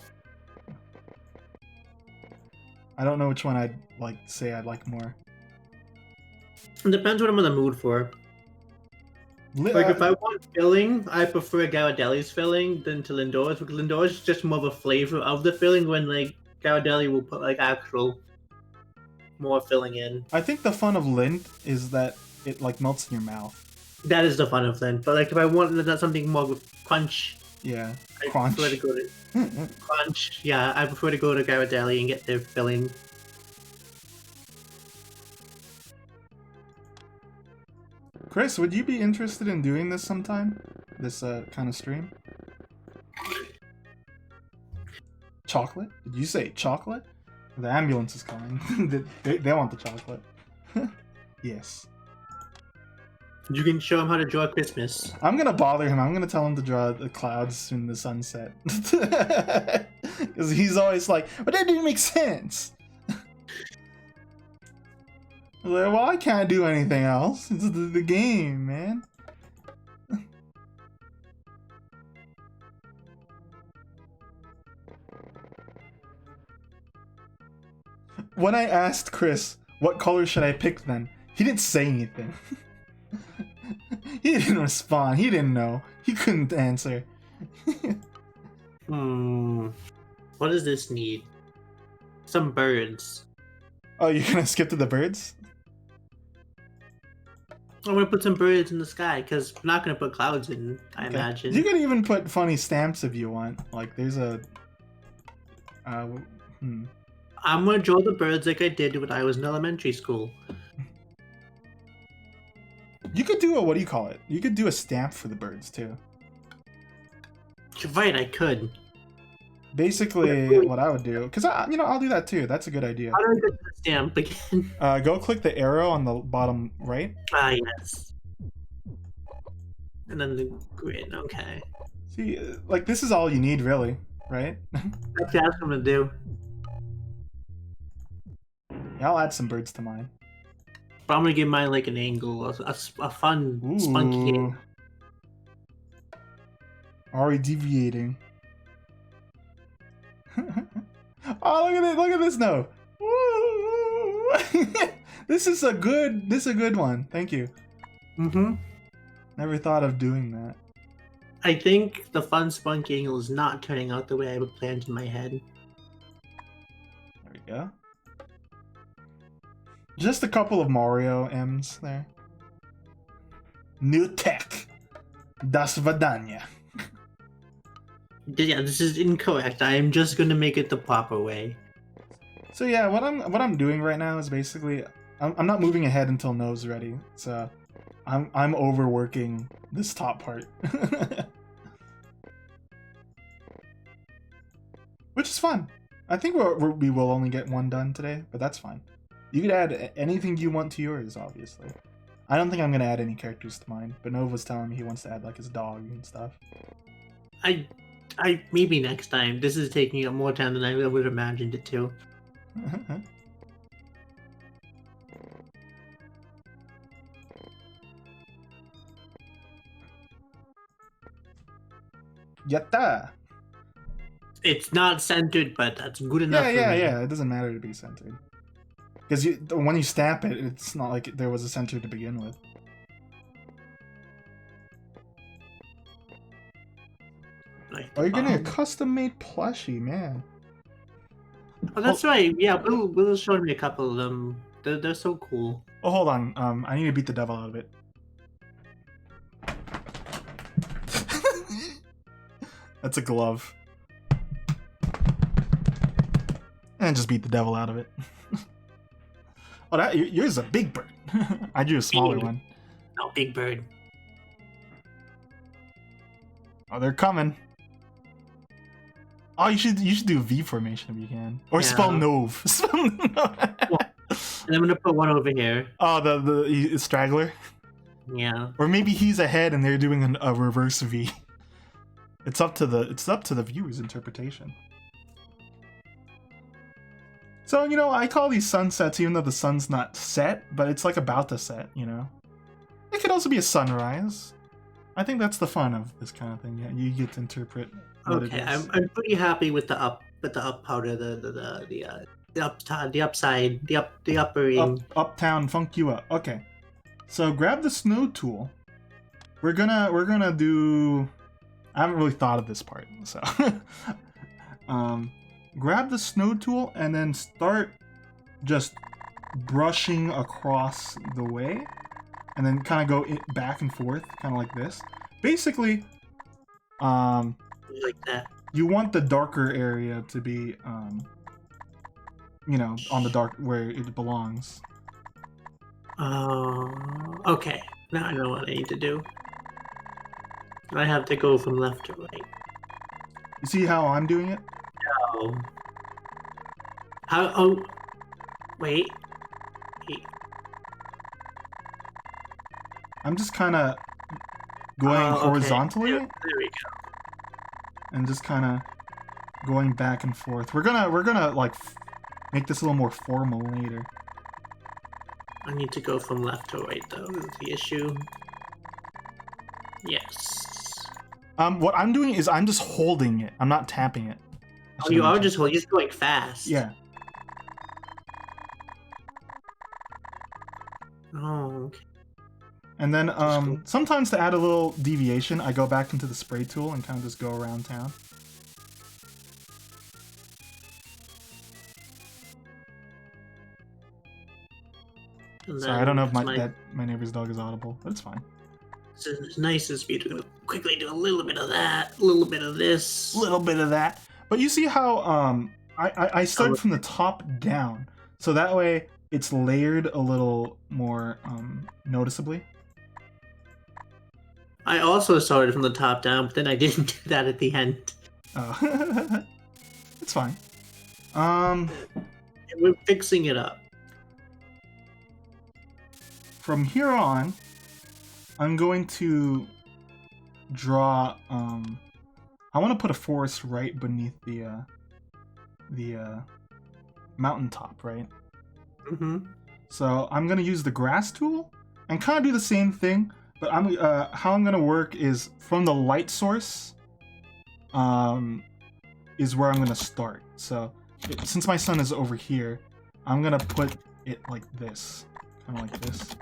I don't know which one I'd like more. it depends what I'm in the mood for. Like, if I want filling, I prefer Ghirardelli's filling than to Lindor's, because Lindor's is just more of a flavor of the filling, when, like, Ghirardelli will put, like, actual more filling in. I think the fun of Lindt is that it, like, melts in your mouth. That is the fun of Lindt, but, like, if I want something more with crunch... Yeah, crunch. I prefer to go to... crunch, yeah, I prefer to go to Ghirardelli and get their filling. Chris, would you be interested in doing this sometime? This kind of stream? Chocolate? Did you say chocolate? The ambulance is coming. they want the chocolate. Yes. You can show him how to draw Christmas. I'm gonna bother him. I'm gonna tell him to draw the clouds in the sunset. Because he's always like, but that didn't make sense. Like, well, I can't do anything else. It's the game, man. When I asked Chris, what color should I pick then? He didn't say anything. He didn't respond. He didn't know. He couldn't answer. What does this need? Some birds. Oh, you're gonna skip to the birds? I'm gonna put some birds in the sky, because I'm not gonna put clouds in, I imagine. You can even put funny stamps if you want. Like, there's a... I'm gonna draw the birds like I did when I was in elementary school. You could do a, what do you call it? You could do a stamp for the birds, too. You're right, I could. Basically, what I would do... Because, I'll do that, too. That's a good idea. How do I get the stamp again? Go click the arrow on the bottom right. Ah, yes. And then the grid, okay. See, like, this is all you need, really, right? That's what I'm gonna do. Yeah, I'll add some birds to mine. But I'm gonna give mine, like, an angle, a fun, spunky angle. Already deviating. Oh, look at this now. This is a good one. Thank you. Never thought of doing that. I think the fun spunky angle is not turning out the way I would planned in my head. There we go. Just a couple of Mario M's there. New tech. Das Vidania. Yeah, this is incorrect. I am just gonna make it the proper way. So yeah, what I'm doing right now is basically I'm not moving ahead until No's ready. So I'm overworking this top part. Which is fun. I think we will only get one done today, but that's fine. You could add anything you want to yours, obviously. I don't think I'm gonna add any characters to mine, but Nova was telling me he wants to add like his dog and stuff. I maybe next time. This is taking up more time than I would have imagined it to. Yatta! It's not centered, but that's good enough. Yeah. It doesn't matter to be centered. Because when you stamp it, it's not like there was a center to begin with. Oh, you're getting a custom-made plushie, man. Oh, that's right. Yeah, Will showed me a couple of them. They're so cool. Oh, hold on. I need to beat the devil out of it. That's a glove. And just beat the devil out of it. Oh, yours is a big bird. I drew a smaller one. No, big bird. Oh, they're coming. Oh, you should do V formation if you can, or spell Nove. And I'm gonna put one over here. Oh, the straggler. Yeah. Or maybe he's ahead and they're doing a reverse V. It's up to the viewer's interpretation. So, you know, I call these sunsets even though the sun's not set, but it's like about to set, you know. It could also be a sunrise. I think that's the fun of this kind of thing. Yeah, you get to interpret what it is. I'm pretty happy with the up powder, the upside, the upper ring. Uptown funk you up. Okay. So grab the snow tool. We're gonna do. I haven't really thought of this part, so grab the snow tool and then start just brushing across the way, and then kind of go back and forth, kind of like this. Basically, like that. You want the darker area to be, you know, on the dark where it belongs. Okay. Now I know what I need to do. I have to go from left to right. You see how I'm doing it? No. How? Oh, wait. I'm just kind of going horizontally. Okay. There we go. And just kind of going back and forth. We're gonna like make this a little more formal later. I need to go from left to right, though, is the issue. Yes. What I'm doing is I'm just holding it. I'm not tapping it. Oh, you are just holding. You're just going fast. Yeah. Oh, okay. And then sometimes to add a little deviation, I go back into the spray tool and kind of just go around town. Sorry, I don't know if my neighbor's dog is audible, but it's fine. It's nice for you to quickly do a little bit of that, a little bit of this, a little bit of that. But you see how I start from the top down, so that way it's layered a little more noticeably. I also started from the top down, but then I didn't do that at the end. Oh. It's fine. We're fixing it up. From here on, I'm going to draw. I want to put a forest right beneath the mountaintop, right? Mm-hmm. So I'm gonna use the grass tool and kind of do the same thing, but how I'm gonna work is from the light source. Is where I'm gonna start. So since my sun is over here, I'm gonna put it like this, kind of like this.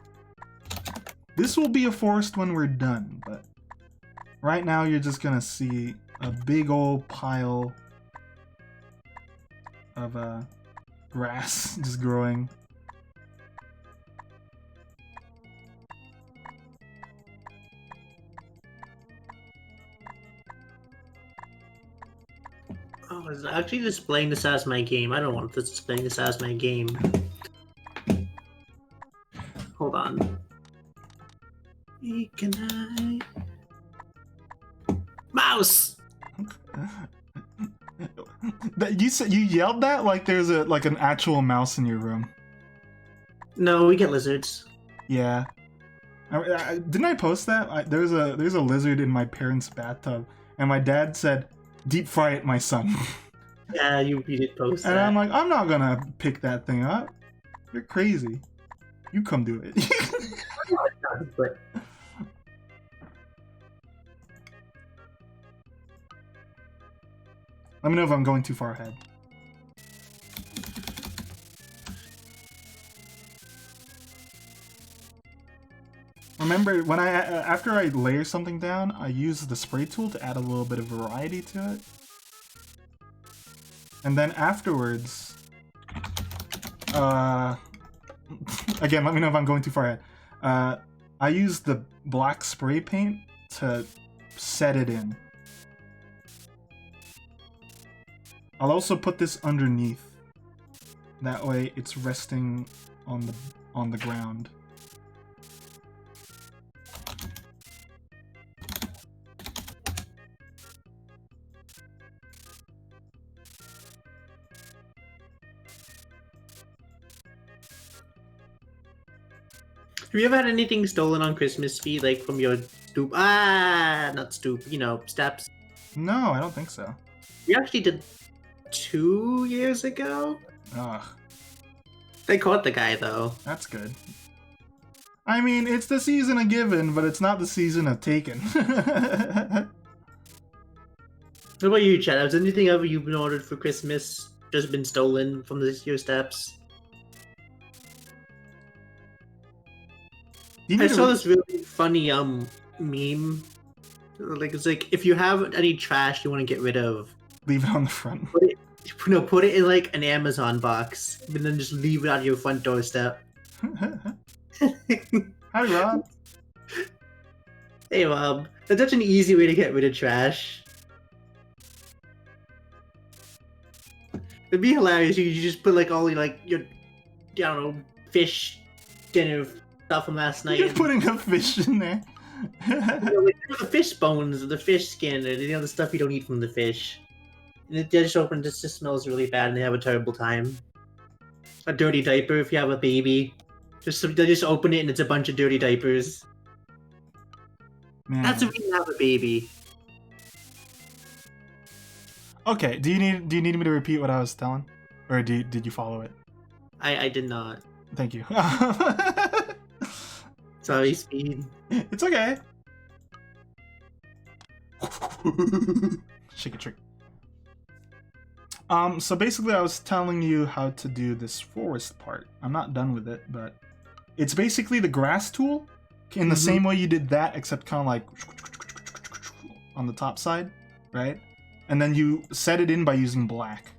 This will be a forest when we're done, but right now you're just gonna see a big old pile of grass just growing. Oh, it's actually displaying this as my game. I don't want this displaying this as my game. Hold on. Can I? Mouse! You yelled that like there's an actual mouse in your room. No, we get lizards. Yeah. Didn't I post that? There's a lizard in my parents' bathtub, and my dad said, "Deep fry it, my son." Yeah, you did post that. And I'm like, I'm not gonna pick that thing up. You're crazy. You come do it. But let me know if I'm going too far ahead. Remember, when after I layer something down, I use the spray tool to add a little bit of variety to it. And then afterwards, again, let me know if I'm going too far ahead. I use the black spray paint to set it in. I'll also put this underneath. That way it's resting on the ground. Have you ever had anything stolen on Christmas Eve, like from your stoop? Not stoop, steps. No, I don't think so. We actually did 2 years ago. Ugh. They caught the guy though. That's good. I mean, it's the season of giving, but it's not the season of taking. What about you, Chad? Has anything ever you've been ordered for Christmas just been stolen from your steps? I saw this really funny meme. Like it's like if you have any trash you want to get rid of, leave it on the front. Put it in like an Amazon box, and then just leave it on your front doorstep. Hi, Rob. Hey, Rob. That's such an easy way to get rid of trash. It'd be hilarious. You just put like all your I don't know, fish dinner stuff from last night. You're putting a fish in there. Like, the fish bones, the fish skin, and the other stuff you don't eat from the fish. And it just just smells really bad, and they have a terrible time. A dirty diaper if you have a baby. They just open it and it's a bunch of dirty diapers. Man. That's if you have a baby. Okay, do you need me to repeat what I was telling, or did you follow it? I did not. Thank you. Sorry, Speed. It's okay. Shake a trick. So basically I was telling you how to do this forest part. I'm not done with it, but it's basically the grass tool in the same way you did that, except kind of like on the top side, right? And then you set it in by using black.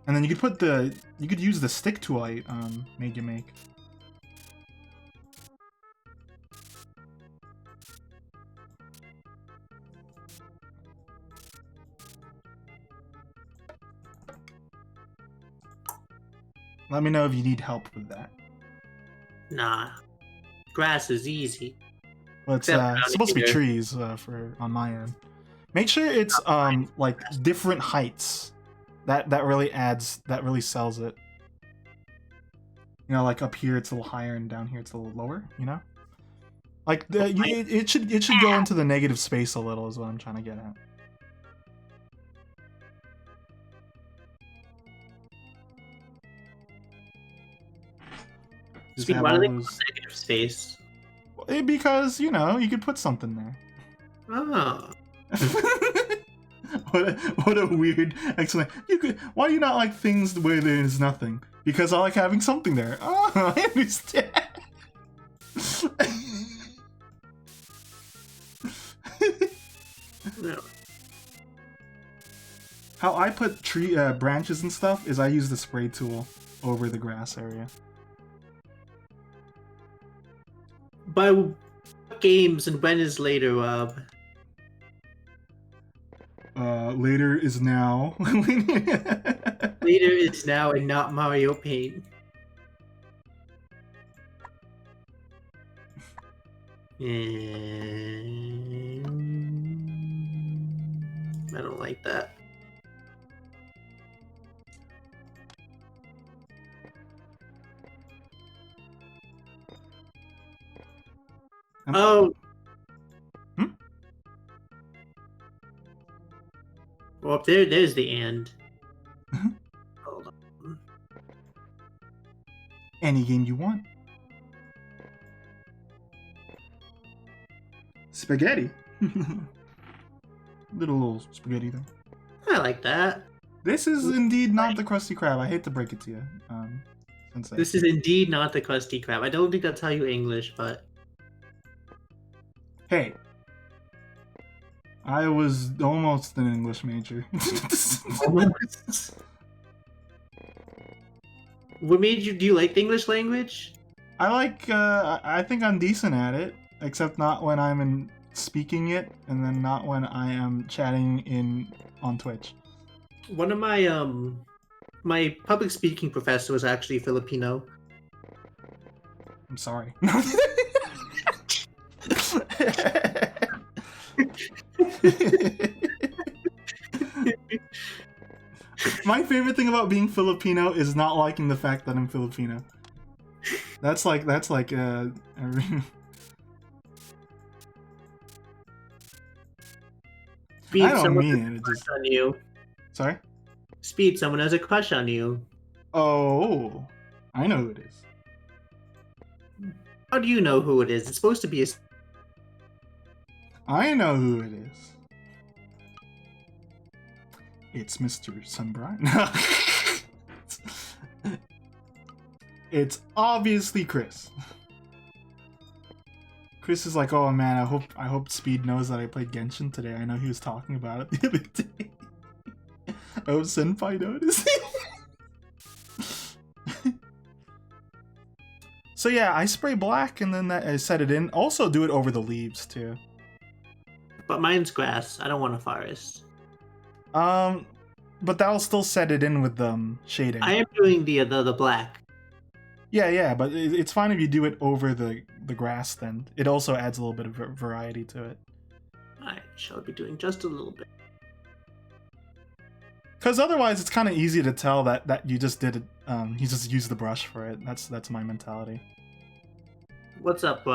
And then you could use the stick tool I made you make. Let me know if you need help with that. Nah. Grass is easy. Well, it's supposed to be trees on my end. Make sure it's like different heights. That really sells it. You know, like up here it's a little higher and down here it's a little lower. You know, like it should go into the negative space a little is what I'm trying to get at. Why do they call negative space? Because, you know, you could put something there. Oh. What a weird explanation. Why do you not like things where there's nothing? Because I like having something there. Oh, I understand. No. How I put tree branches and stuff is I use the spray tool over the grass area. By what games and when is later, Rob? Later is now. Later is now and not Mario Paint. I don't like that. Oh. Well, up there's the end. Hold on. Any game you want. Spaghetti. little spaghetti thing. I like that. This is indeed not the Krusty Krab. I hate to break it to you. Sensei. This is indeed not the Krusty Krab. I don't think that's how you English, but... Hey. I was almost an English major. Almost. What made you... Do you like the English language? I think I'm decent at it. Except not when I'm speaking it, and then not when I am chatting on Twitch. One of my public speaking professor was actually Filipino. I'm sorry. My favorite thing about being Filipino is not liking the fact that I'm Filipino. That's like Speed, I don't someone mean has it. a It crush just on you. sorry. Speed, someone has a crush on you. Oh, I know who it is. How do you know who it is? It's supposed to be a. I know who it is. It's Mr. Sunbright. It's obviously Chris. Chris is like, oh man, I hope Speed knows that I played Genshin today. I know he was talking about it the other day. I hope Senpai noticed. So yeah, I spray black and then I set it in. Also do it over the leaves too. But mine's grass. I don't want a forest. But that'll still set it in with shading. I am doing the black. Yeah, but it's fine if you do it over the grass. Then it also adds a little bit of variety to it. I shall be doing just a little bit. Because otherwise, it's kind of easy to tell that you just did it. You just used the brush for it. That's my mentality. What's up?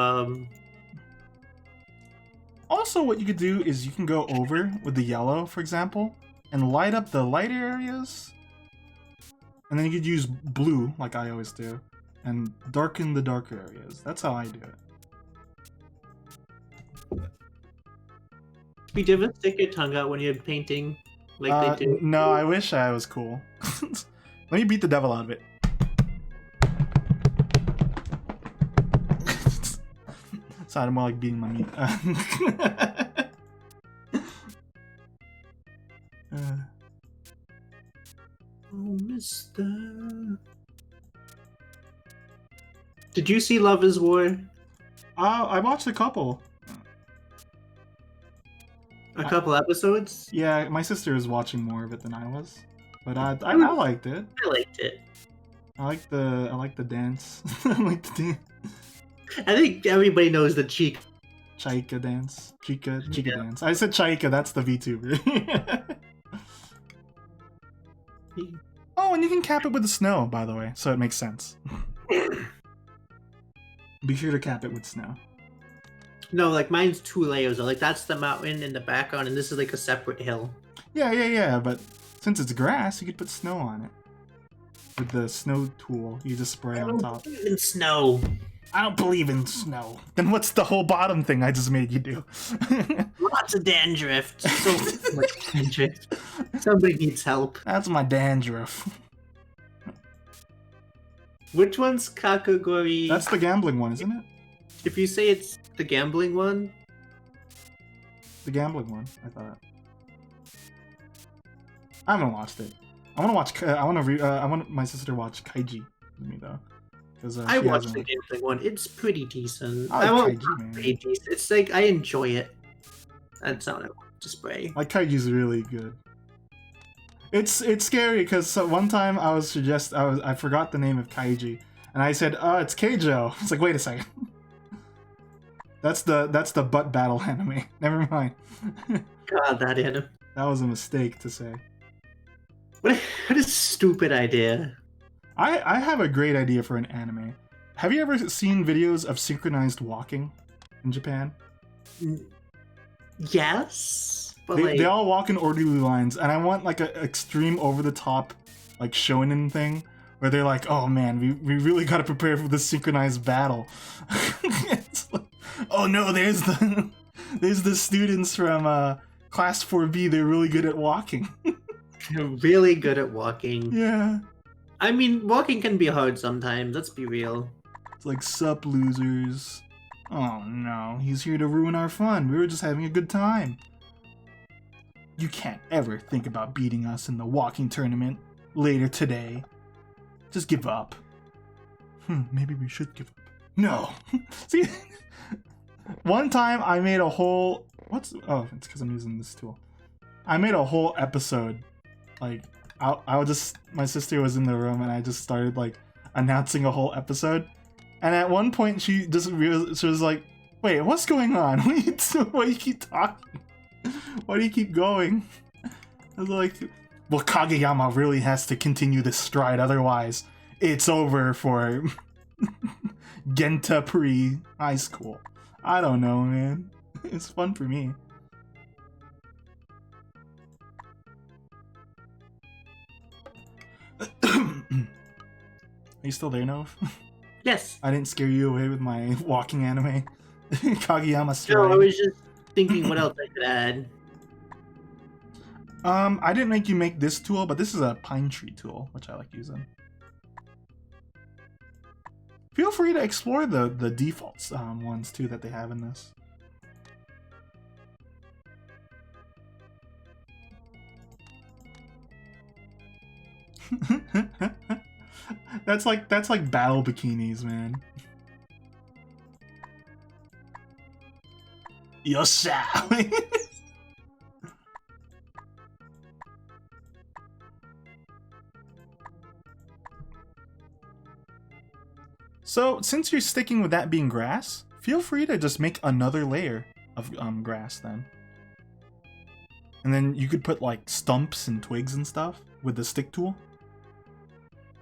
Also, what you could do is you can go over with the yellow, for example, and light up the lighter areas. And then you could use blue, like I always do, and darken the darker areas. That's how I do it. You ever stick your tongue out when you're painting, like they do? No, I wish I was cool. Let me beat the devil out of it. Sounded more like beating my meat. Oh, mister. Did you see Love is War? I watched a couple. A couple episodes? Yeah, my sister was watching more of it than I was, but I liked it. I liked it. I like the dance. I like the dance. I think everybody knows the cheek. Chaika dance. Chica dance. I said Chaika, that's the VTuber. Oh, and you can cap it with the snow, by the way, so it makes sense. Be sure to cap it with snow. No, like mine's 2 layers. Like that's the mountain in the background, and this is like a separate hill. Yeah, but since it's grass, you could put snow on it. With the snow tool, you just spray on top. I don't believe in snow. I don't believe in snow. Then what's the whole bottom thing I just made you do? Lots of dandruff. So much dandruff. Somebody needs help. That's my dandruff. Which one's Kakagori? That's the gambling one, isn't it? If you say it's the gambling one. The gambling one, I thought. I haven't watched it. I want to watch. I want my sister to watch Kaiji with me though. I watched the gambling one. It's pretty decent. I like Kaiji, man. Pretty decent. It's like I enjoy it. That's not what I want to spray. Like Kaiji's really good. It's scary because one time I forgot the name of Kaiji and I said, it's Keijo. It's like, wait a second. That's the butt battle anime. Never mind. God, that anime. That was a mistake to say. What a stupid idea. I have a great idea for an anime. Have you ever seen videos of synchronized walking in Japan? Yes. But they all walk in orderly lines, and I want like an extreme over-the-top like shonen thing where they're like, oh man, we really gotta prepare for this synchronized battle. It's like, oh no, there's the students from class 4B, they're really good at walking. They're really good at walking. Yeah. I mean, walking can be hard sometimes, let's be real. It's like, sup, losers. Oh no, he's here to ruin our fun. We were just having a good time. You can't ever think about beating us in the walking tournament later today. Just give up. Maybe we should give up. No. See, one time I made a whole... it's because I'm using this tool. I made a whole episode like I would just, my sister was in the room and I just started like announcing a whole episode, and at one point she just realized, she was like, "Wait, what's going on? Why do you keep talking? Why do you keep going?" I was like, "Well, Kageyama really has to continue this stride, otherwise it's over for Genta Pre High School." I don't know, man. It's fun for me. Are you still there, Nov? Yes. I didn't scare you away with my walking anime. Kageyama stride. No, I was just thinking what else I could add. I didn't make you make this tool, but this is a pine tree tool, which I like using. Feel free to explore the defaults ones too that they have in this. that's like battle bikinis, man. Yosha! So, since you're sticking with that being grass, feel free to just make another layer of grass then. And then you could put like stumps and twigs and stuff with the stick tool.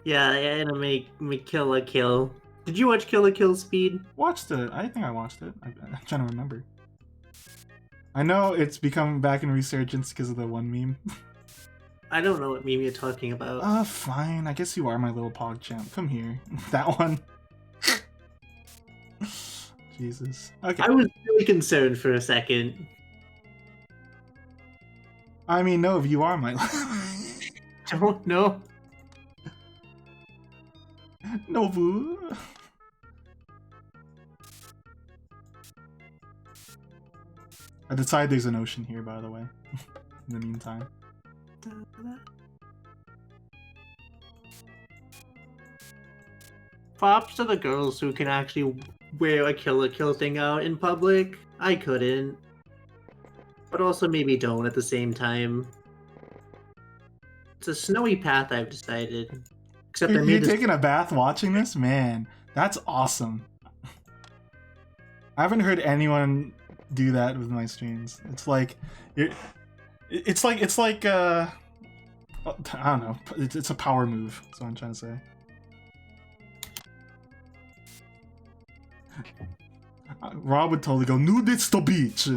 Yeah, and make Kill la Kill. Did you watch Kill la Kill, Speed? Watched it. I think I watched it. I'm trying to remember. I know it's become back in resurgence because of the one meme. I don't know what meme you're talking about. Fine. I guess you are my little PogChamp. Come here. That one. Jesus. Okay. I was really concerned for a second. I mean, no, if you are my... Don't know. Nobu. I decided there's an ocean here, by the way. In the meantime. Props to the girls who can actually wear a Kill la Kill thing out in public. I couldn't. But also maybe don't at the same time. It's a snowy path, I've decided. Except I You're made this... taking a bath watching this? Man, that's awesome. I haven't heard anyone do that with my streams. It's like it's like I don't know. It's a power move. That's what I'm trying to say. Rob would totally go nudist to beach.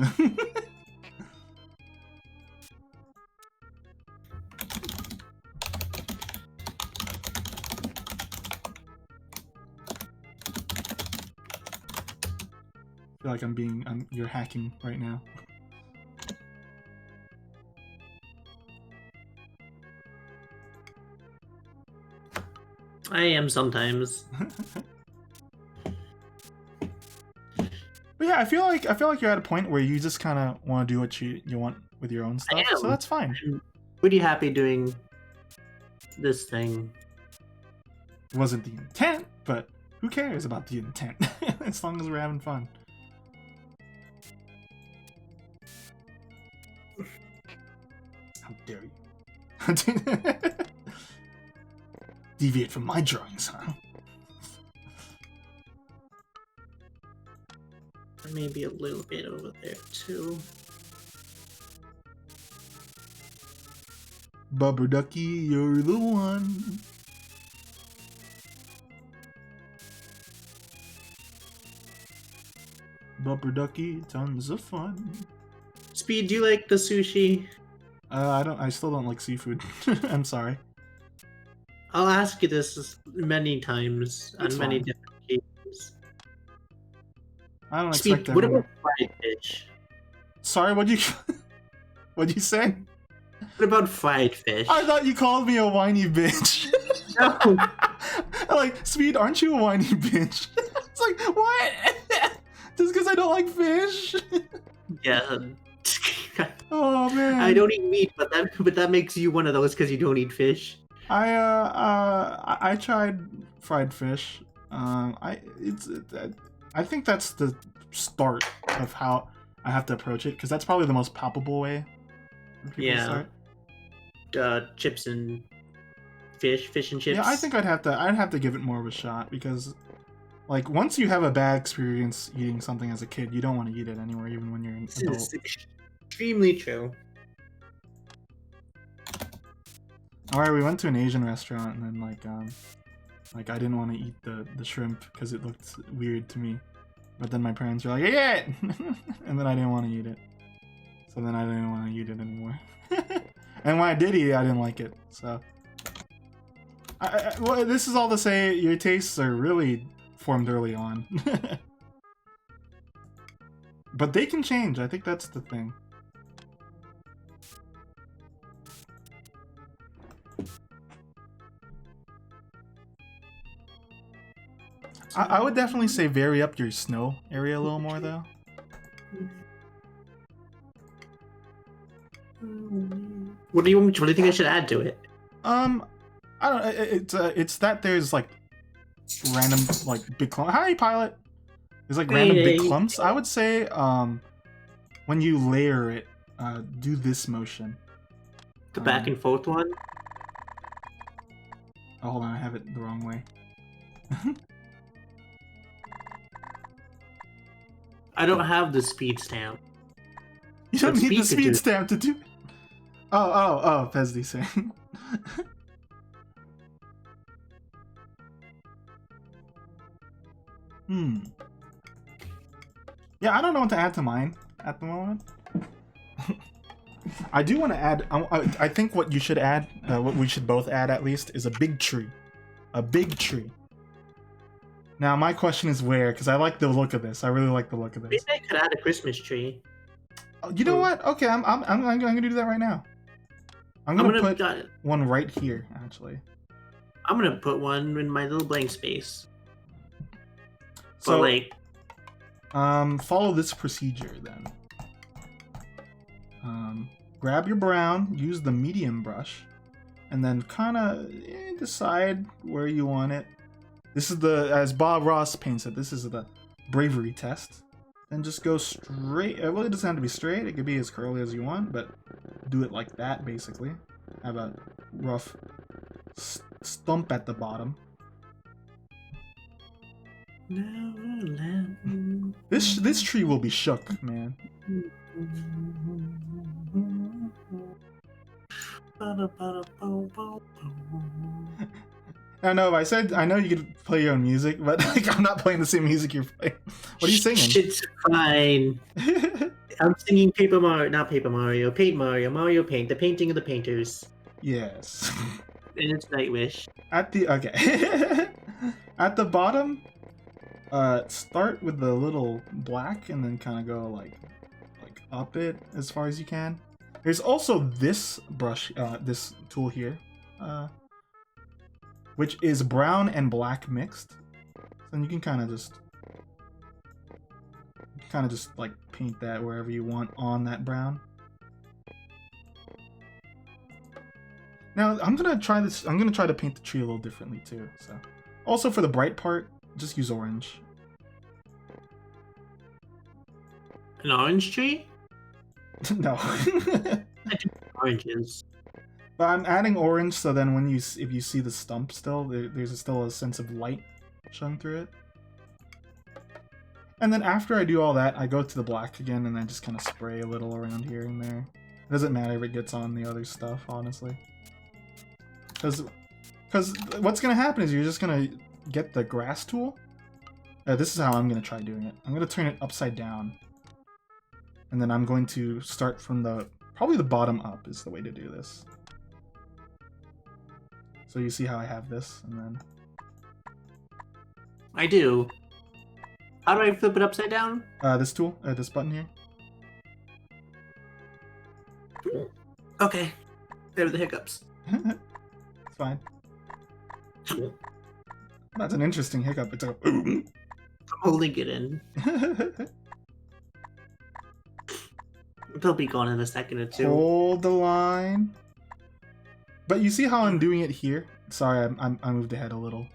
I feel like you're hacking right now. I am sometimes. But yeah, I feel like you're at a point where you just kind of want to do what you want with your own stuff, so that's fine. I'm pretty happy doing this thing. It wasn't the intent, but who cares about the intent? As long as we're having fun. How dare you? Deviate from my drawings, huh? Maybe a little bit over there too. Bubber Ducky, you're the one. Bubber Ducky, tons of fun. Speed, do you like the sushi? I still don't like seafood. I'm sorry. I'll ask you this many times It's on many fine. different occasions. I don't Speed, expect what everyone. about fried fish? Sorry, what'd you say? What about fried fish? I thought you called me a whiny bitch. No. Like, Speed, aren't you a whiny bitch? It's like, what? Just because I don't like fish? Yeah. Oh man. I don't eat meat, but that makes you one of those because you don't eat fish. I tried fried fish. I think that's the start of how I have to approach it, because that's probably the most palpable way for people to Yeah. start. chips and fish and chips. Yeah, I think I'd have to give it more of a shot because, like, once you have a bad experience eating something as a kid, you don't want to eat it anymore, even when you're an This adult. is extremely true. Alright, we went to an Asian restaurant and then like I didn't want to eat the shrimp because it looked weird to me. But then my parents were like, "Yeah," and then I didn't want to eat it. So then I didn't want to eat it anymore. And when I did eat it, I didn't like it. So, well, this is all to say your tastes are really formed early on. But they can change. I think that's the thing. I would definitely say vary up your snow area a little more, though. What do you think I should add to it? I don't. It's that there's like random like big clumps. Hi, pilot. There's like random big clumps. I would say when you layer it, do this motion. The back and forth one. Oh, hold on, I have it the wrong way. I don't have the speed stamp. You don't need the speed stamp to do it. Oh, Pesdy saying. Yeah, I don't know what to add to mine at the moment. I do want to add. I think what you should add, what we should both add at least, is a big tree. A big tree. Now my question is where, because I like the look of this. I really like the look of this. Maybe I could add a Christmas tree. You know what? Okay, I'm gonna do that right now. I'm gonna put one right here, actually. I'm gonna put one in my little blank space. So, but like, follow this procedure then. Grab your brown, use the medium brush, and then kind of decide where you want it. This is as Bob Ross paints it, this is the bravery test. And just go straight. Well, it doesn't have to be straight. It could be as curly as you want, but do it like that, basically. Have a rough stump at the bottom. This tree will be shook, man. I know. I know you could play your own music, but like I'm not playing the same music you're playing. What are you singing? It's fine. I'm singing Paint Mario, Paint, the painting of the painters. Yes. And it's Nightwish. At the at the bottom, start with the little black and then kind of go like up it as far as you can. There's also this brush, this tool here, which is brown and black mixed. So you can kind of just like paint that wherever you want on that brown. Now I'm gonna try this. I'm gonna try to paint the tree a little differently too. So, also for the bright part, just use orange. An orange tree? No. I do oranges. But I'm adding orange, so then if you see the stump still, there's still a sense of light showing through it. And then after I do all that, I go to the black again, and then just kind of spray a little around here and there. It doesn't matter if it gets on the other stuff, honestly. Because what's going to happen is you're just going to get the grass tool. This is how I'm going to try doing it. I'm going to turn it upside down. And then I'm going to start from probably the bottom up is the way to do this. So you see how I have this, and then... I do. How do I flip it upside down? This tool, this button here. Okay. There are the hiccups. It's fine. That's an interesting hiccup. It's like a... I'm holding it in. They'll be gone in a second or two. Hold the line. But you see how I'm doing it here? Sorry, I moved ahead a little.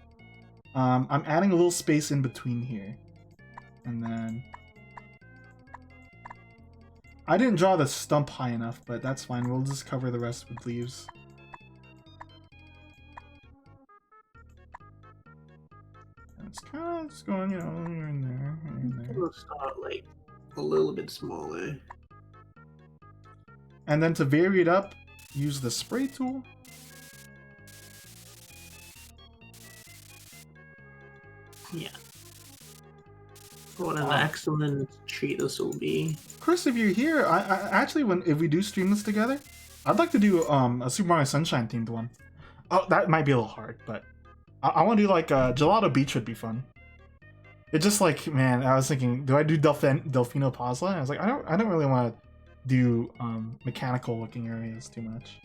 I'm adding a little space in between here. And then... I didn't draw the stump high enough, but that's fine. We'll just cover the rest with leaves. It's kind of just going, you know, here and there, here and there. We'll start like a little bit smaller. And then to vary it up, use the spray tool. Yeah. What an excellent treat this will be. Chris, if you're here, I actually, if we do stream this together, I'd like to do a Super Mario Sunshine themed one. Oh, that might be a little hard, but I want to do like Gelato Beach would be fun. It's just like, man, I was thinking, do I do Delfino Pazla? And I was like, I don't really want to do mechanical looking areas too much.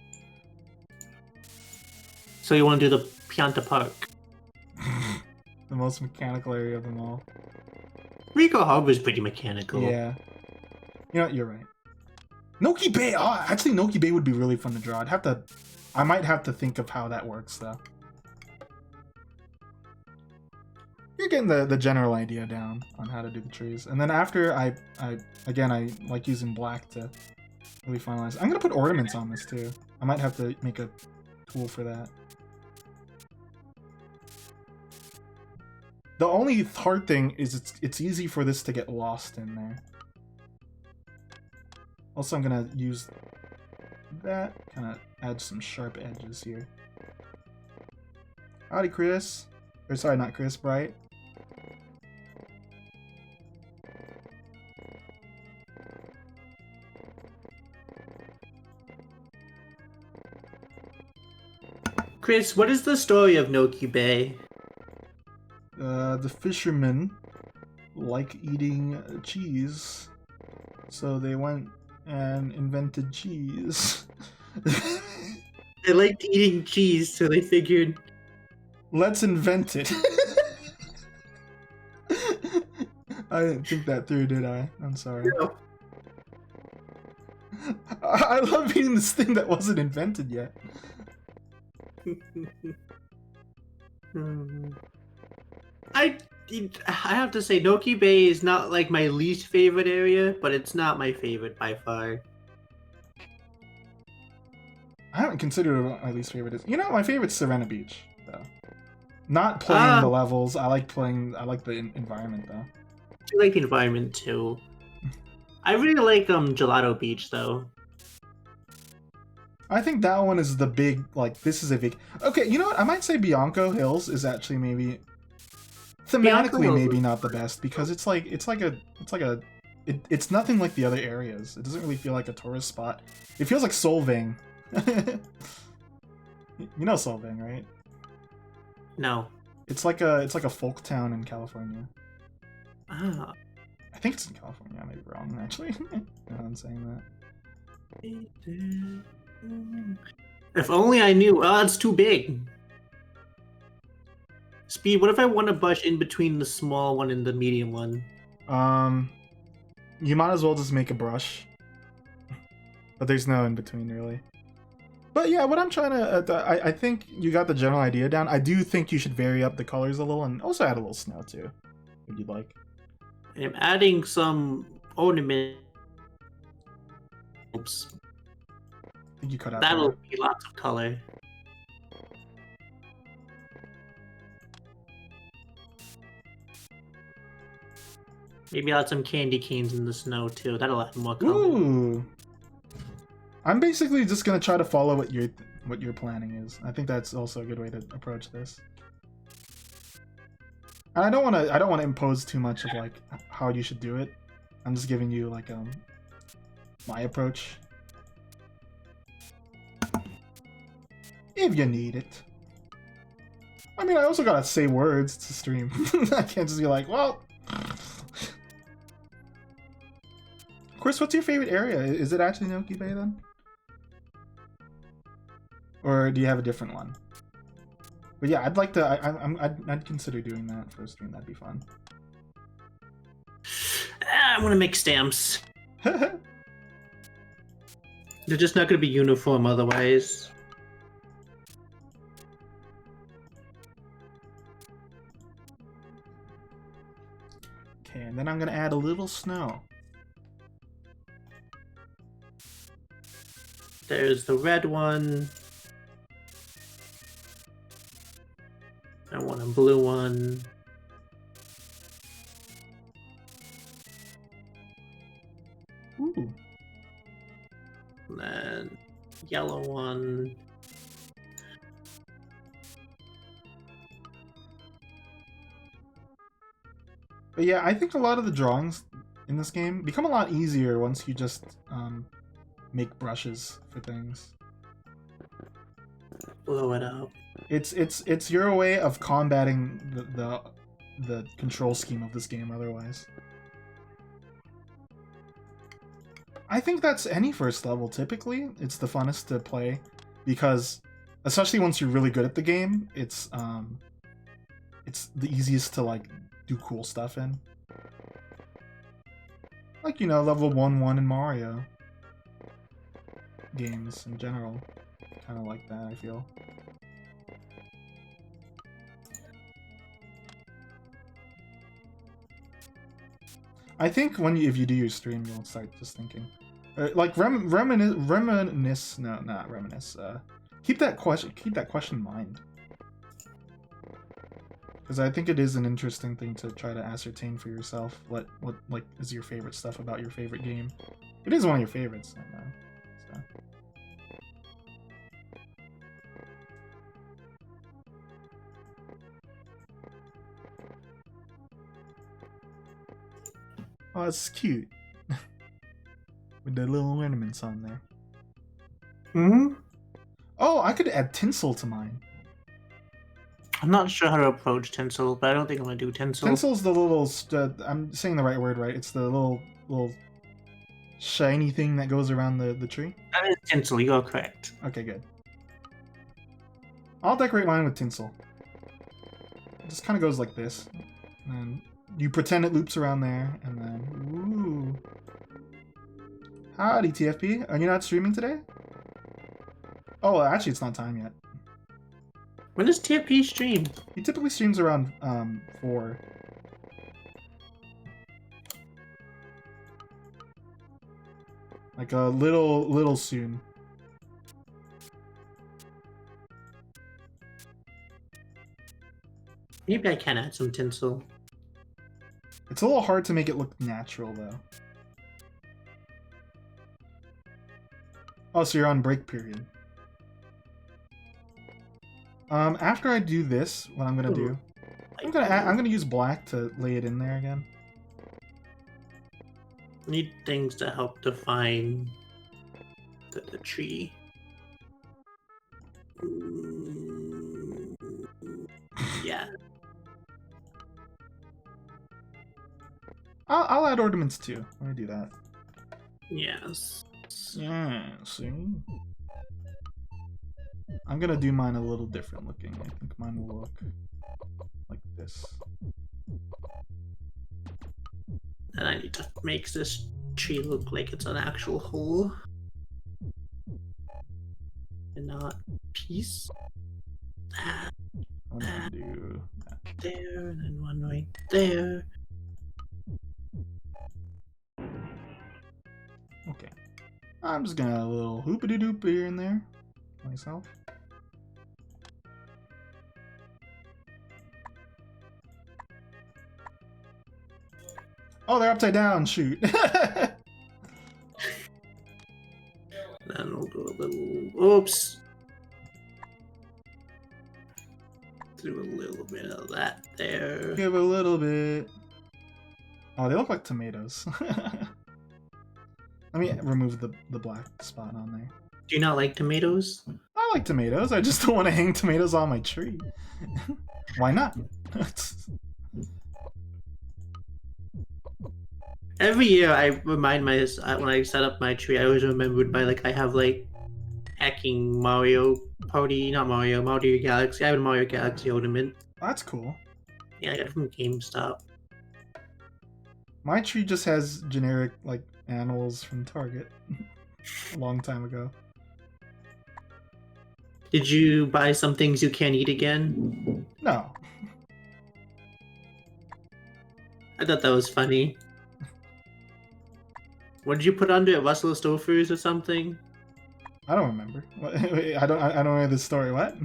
So you want to do the Pianta Park? The most mechanical area of them all. Rico Harbor is pretty mechanical. Yeah. You know what, you're right. Noki Bay! Oh, actually Noki Bay would be really fun to draw. I might have to think of how that works though. You're getting the general idea down on how to do the trees. And then after I like using black to really finalize. I'm gonna put ornaments on this too. I might have to make a tool for that. The only hard thing is it's easy for this to get lost in there. Also, I'm gonna use that, kind of add some sharp edges here. Howdy, Chris. Or sorry, not Chris, Bright. Chris, what is the story of Noki Bay? The fishermen like eating cheese, so they went and invented cheese. They liked eating cheese, so they figured, let's invent it. I didn't think that through, did I? I'm sorry. No. I love eating this thing that wasn't invented yet. I have to say, Noki Bay is not like my least favorite area, but it's not my favorite by far. I haven't considered what my least favorite is. You know, my favorite's Serena Beach, though. Not playing the levels. I like the environment, though. I like the environment, too. I really like Gelato Beach, though. I think that one is the big, like, this is a big... Okay, you know what? I might say Bianco Hills is actually maybe... Thematically, maybe not the best, because it's nothing like the other areas. It doesn't really feel like a tourist spot. It feels like Solvang. You know Solvang, right? No. It's like a folk town in California. Ah. I think it's in California. I may be wrong, actually. Now I'm saying that. If only I knew. Oh, it's too big. Speed, what if I want to brush in between the small one and the medium one? You might as well just make a brush. But there's no in between, really. But yeah, what I'm trying to... I think you got the general idea down. I do think you should vary up the colors a little and also add a little snow, too. If you'd like. I'm adding some ornament. Oops. I think you cut out That'll that. be lots of color. Maybe I'll add some candy canes in the snow too. That'll add more color. Ooh. I'm basically just gonna try to follow what your planning is. I think that's also a good way to approach this. And I don't want to impose too much of like how you should do it. I'm just giving you like my approach. If you need it. I mean, I also gotta say words to stream. I can't just be like, well. Chris, what's your favorite area? Is it actually Noki Bay then? Or do you have a different one? But yeah, I'd like to. I'd consider doing that for a stream. That'd be fun. I want to make stamps. They're just not going to be uniform otherwise. Okay, and then I'm gonna add a little snow. There's the red one. I want a blue one. yellow one. But yeah, I think a lot of the drawings in this game become a lot easier once you just make brushes for things. Blow it up. It's your way of combating the control scheme of this game otherwise. I think that's any first level typically. It's the funnest to play because especially once you're really good at the game, it's the easiest to like do cool stuff in. Like, you know, level 1-1 in Mario games in general. Kind of like that, I feel. I think if you do your stream, you'll start just thinking, like reminisce. No, not reminisce. Keep that question in mind, because I think it is an interesting thing to try to ascertain for yourself. What like is your favorite stuff about your favorite game? It is one of your favorites, I know. So. Oh, it's cute. With the little ornaments on there. Hmm? Oh, I could add tinsel to mine. I'm not sure how to approach tinsel, but I don't think I'm gonna do tinsel. Tinsel's the little... I'm saying the right word, right? It's the little shiny thing that goes around the tree? That is tinsel, you are correct. Okay, good. I'll decorate mine with tinsel. It just kind of goes like this. And you pretend it loops around there, and then... Ooh. Howdy, TFP. Are you not streaming today? Oh, well, actually, it's not time yet. When does TFP stream? He typically streams around 4. Like a little soon. Maybe I can add some tinsel. It's a little hard to make it look natural, though. Oh, so you're on break period. After I do this, what I'm gonna do, I'm gonna use black to lay it in there again. Need things to help define the tree. Yeah. I'll add ornaments too. Let me do that. Yes. Yeah, see? I'm gonna do mine a little different looking. I think mine will look like this. And I need to make this tree look like it's an actual hole. And not piece. That. I'm gonna do that. There, and then one right there. Okay. I'm just gonna add a little hoopity-doop here and there. Myself. Oh, they're upside down, shoot. Then we'll do a little, oops. Do a little bit of that there. Give a little bit. Oh, they look like tomatoes. Let me remove the black spot on there. Do you not like tomatoes? I like tomatoes, I just don't want to hang tomatoes on my tree. Why not? Every year I remind myself, when I set up my tree, I always remembered by like, I have like hacking Mario Party, not Mario Galaxy. I have a Mario Galaxy ornament. That's cool. Yeah, I got it from GameStop. My tree just has generic, like, animals from Target. A long time ago. Did you buy some things you can't eat again? No. I thought that was funny. What did you put under it? Russell Stouffer's or something? I don't remember. I don't know this story. What?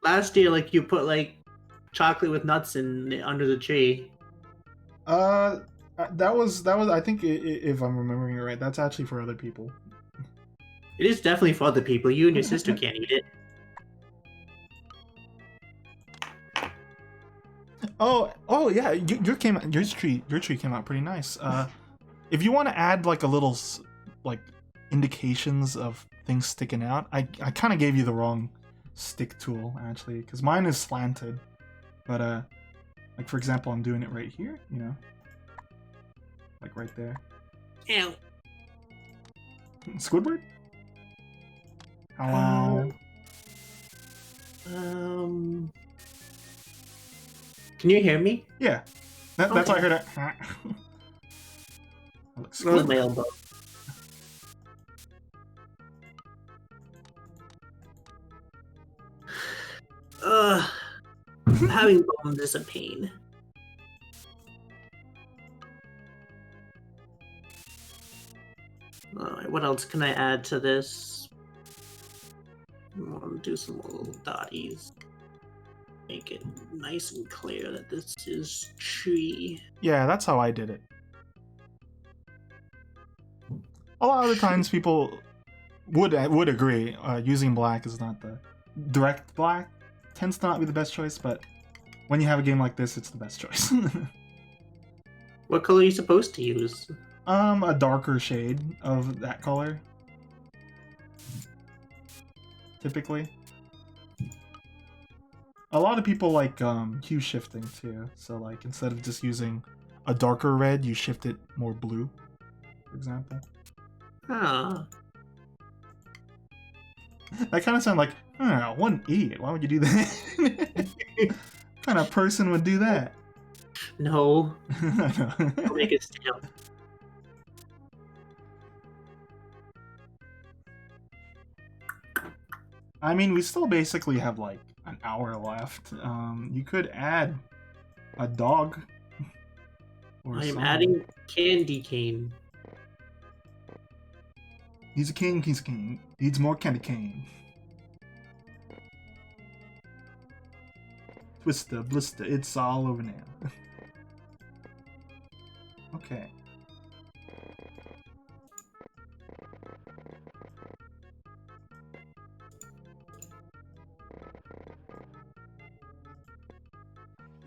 Last year, like, you put like chocolate with nuts in under the tree. That was I think if I'm remembering it right, that's actually for other people. It is definitely for other people. You and your sister can't eat it. Oh yeah, your tree came out pretty nice. If you want to add like a little like indications of things sticking out, I kind of gave you the wrong stick tool actually, because mine is slanted, but like for example, I'm doing it right here, you know, like right there. Ew. Squidward? Hello. Can you hear me? Yeah, that's why I heard it. Where's my elbow? Having bones is a pain. Alright, what else can I add to this? I want to do some more little dotties. Make it nice and clear that this is tree. Yeah, that's how I did it. A lot of the times people would agree using black is not the direct black tends to not be the best choice, but when you have a game like this, it's the best choice. What color are you supposed to use? A darker shade of that color. Typically. A lot of people like hue shifting too, so like instead of just using a darker red, you shift it more blue, for example. Ah. That kind of sounded like, oh, what an idiot. Why would you do that? What kind of person would do that? No. I know. I'll make it stamp. I mean, we still basically have like an hour left. You could add a dog. Or I'm something. adding candy cane. He's a king, he's a king. Needs more candy cane. Twister, blister, it's all over now. Okay.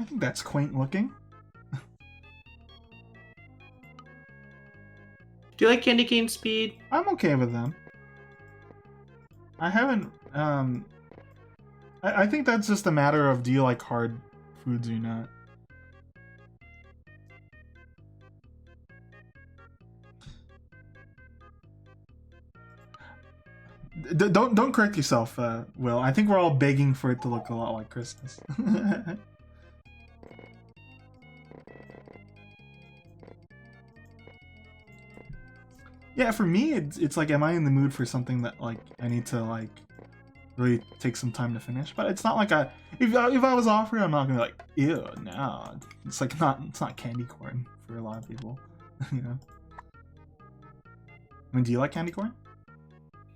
I think that's quaint looking. Do you like candy cane speed? I'm okay with them. I haven't, I think that's just a matter of do you like hard foods or not. Don't correct yourself, Will. I think we're all begging for it to look a lot like Christmas. Yeah, for me, it's like, am I in the mood for something that like I need to like really take some time to finish? But it's not like if I was offered, I'm not gonna be like, ew, no. It's like it's not candy corn for a lot of people, you know. I mean, do you like candy corn?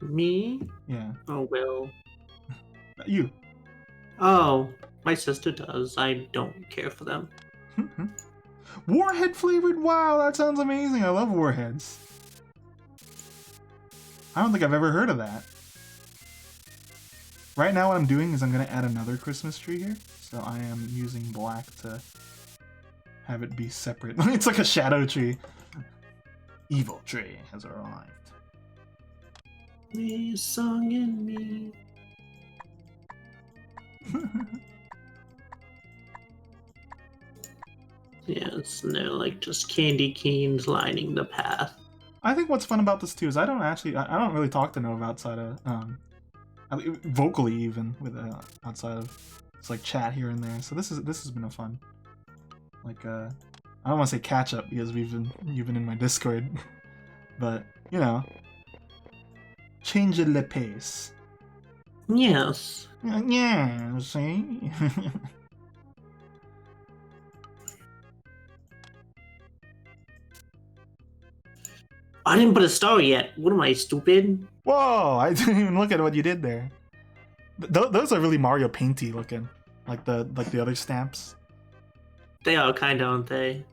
Me? Yeah. Oh, well. You. Oh, my sister does. I don't care for them. Warhead flavored? Wow, that sounds amazing. I love warheads. I don't think I've ever heard of that. Right now what I'm doing is I'm going to add another Christmas tree here. So I am using black to have it be separate. It's like a shadow tree. Evil tree has arrived. A song in me. Yes, and they're like just candy canes lining the path. I think what's fun about this too is I don't really talk to Nova outside of vocally even with outside of it's like chat here and there. So this has been a fun like I don't want to say catch up because you've been in my Discord, but you know, change le pace. Yes. Yeah, see. I didn't put a star yet. What am I, stupid? Whoa! I didn't even look at what you did there. Those are really Mario Painty looking, like the other stamps. They are kind of, aren't they?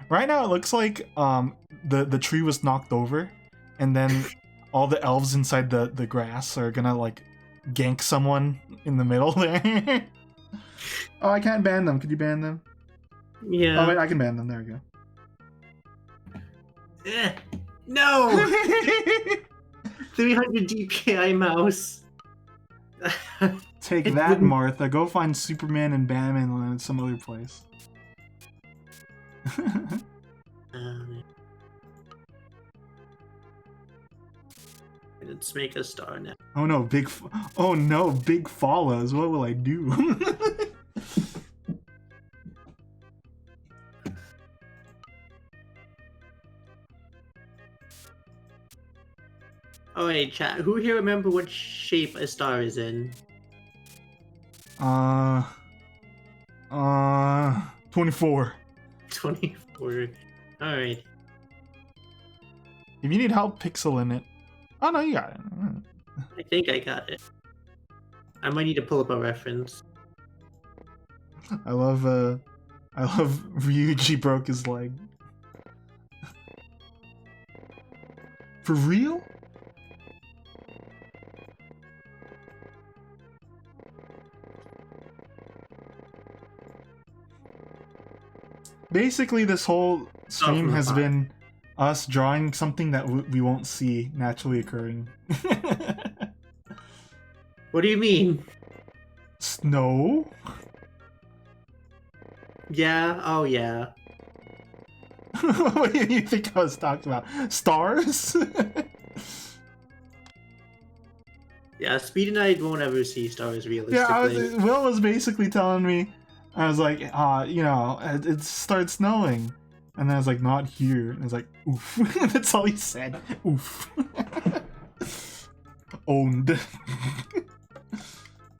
Right now, it looks like the tree was knocked over, and then all the elves inside the grass are gonna like gank someone in the middle there. Oh, I can't ban them. Could you ban them? Yeah. Oh wait, I can ban them. There we go. No! 300 DPI mouse. Take It that, wouldn't- Martha. Go find Superman and Batman in some other place. Let's make a star now. Oh no, oh no, big follows. What will I do? Oh wait, chat. Who here remember what shape a star is in? 24. 24. Alright. If you need help pixeling it. Oh no, you got it. I think I got it. I might need to pull up a reference. I love Ryuji broke his leg. For real? Basically, this whole stream has been us drawing something that we won't see naturally occurring. What do you mean? Snow? Yeah, oh yeah. What do you think I was talking about? Stars? Yeah, Speed and I won't ever see stars realistically. Yeah, Will was basically telling me, I was like, you know, it starts snowing. And then I was like, not here. And I was like, oof. That's all he said. Oof. Owned.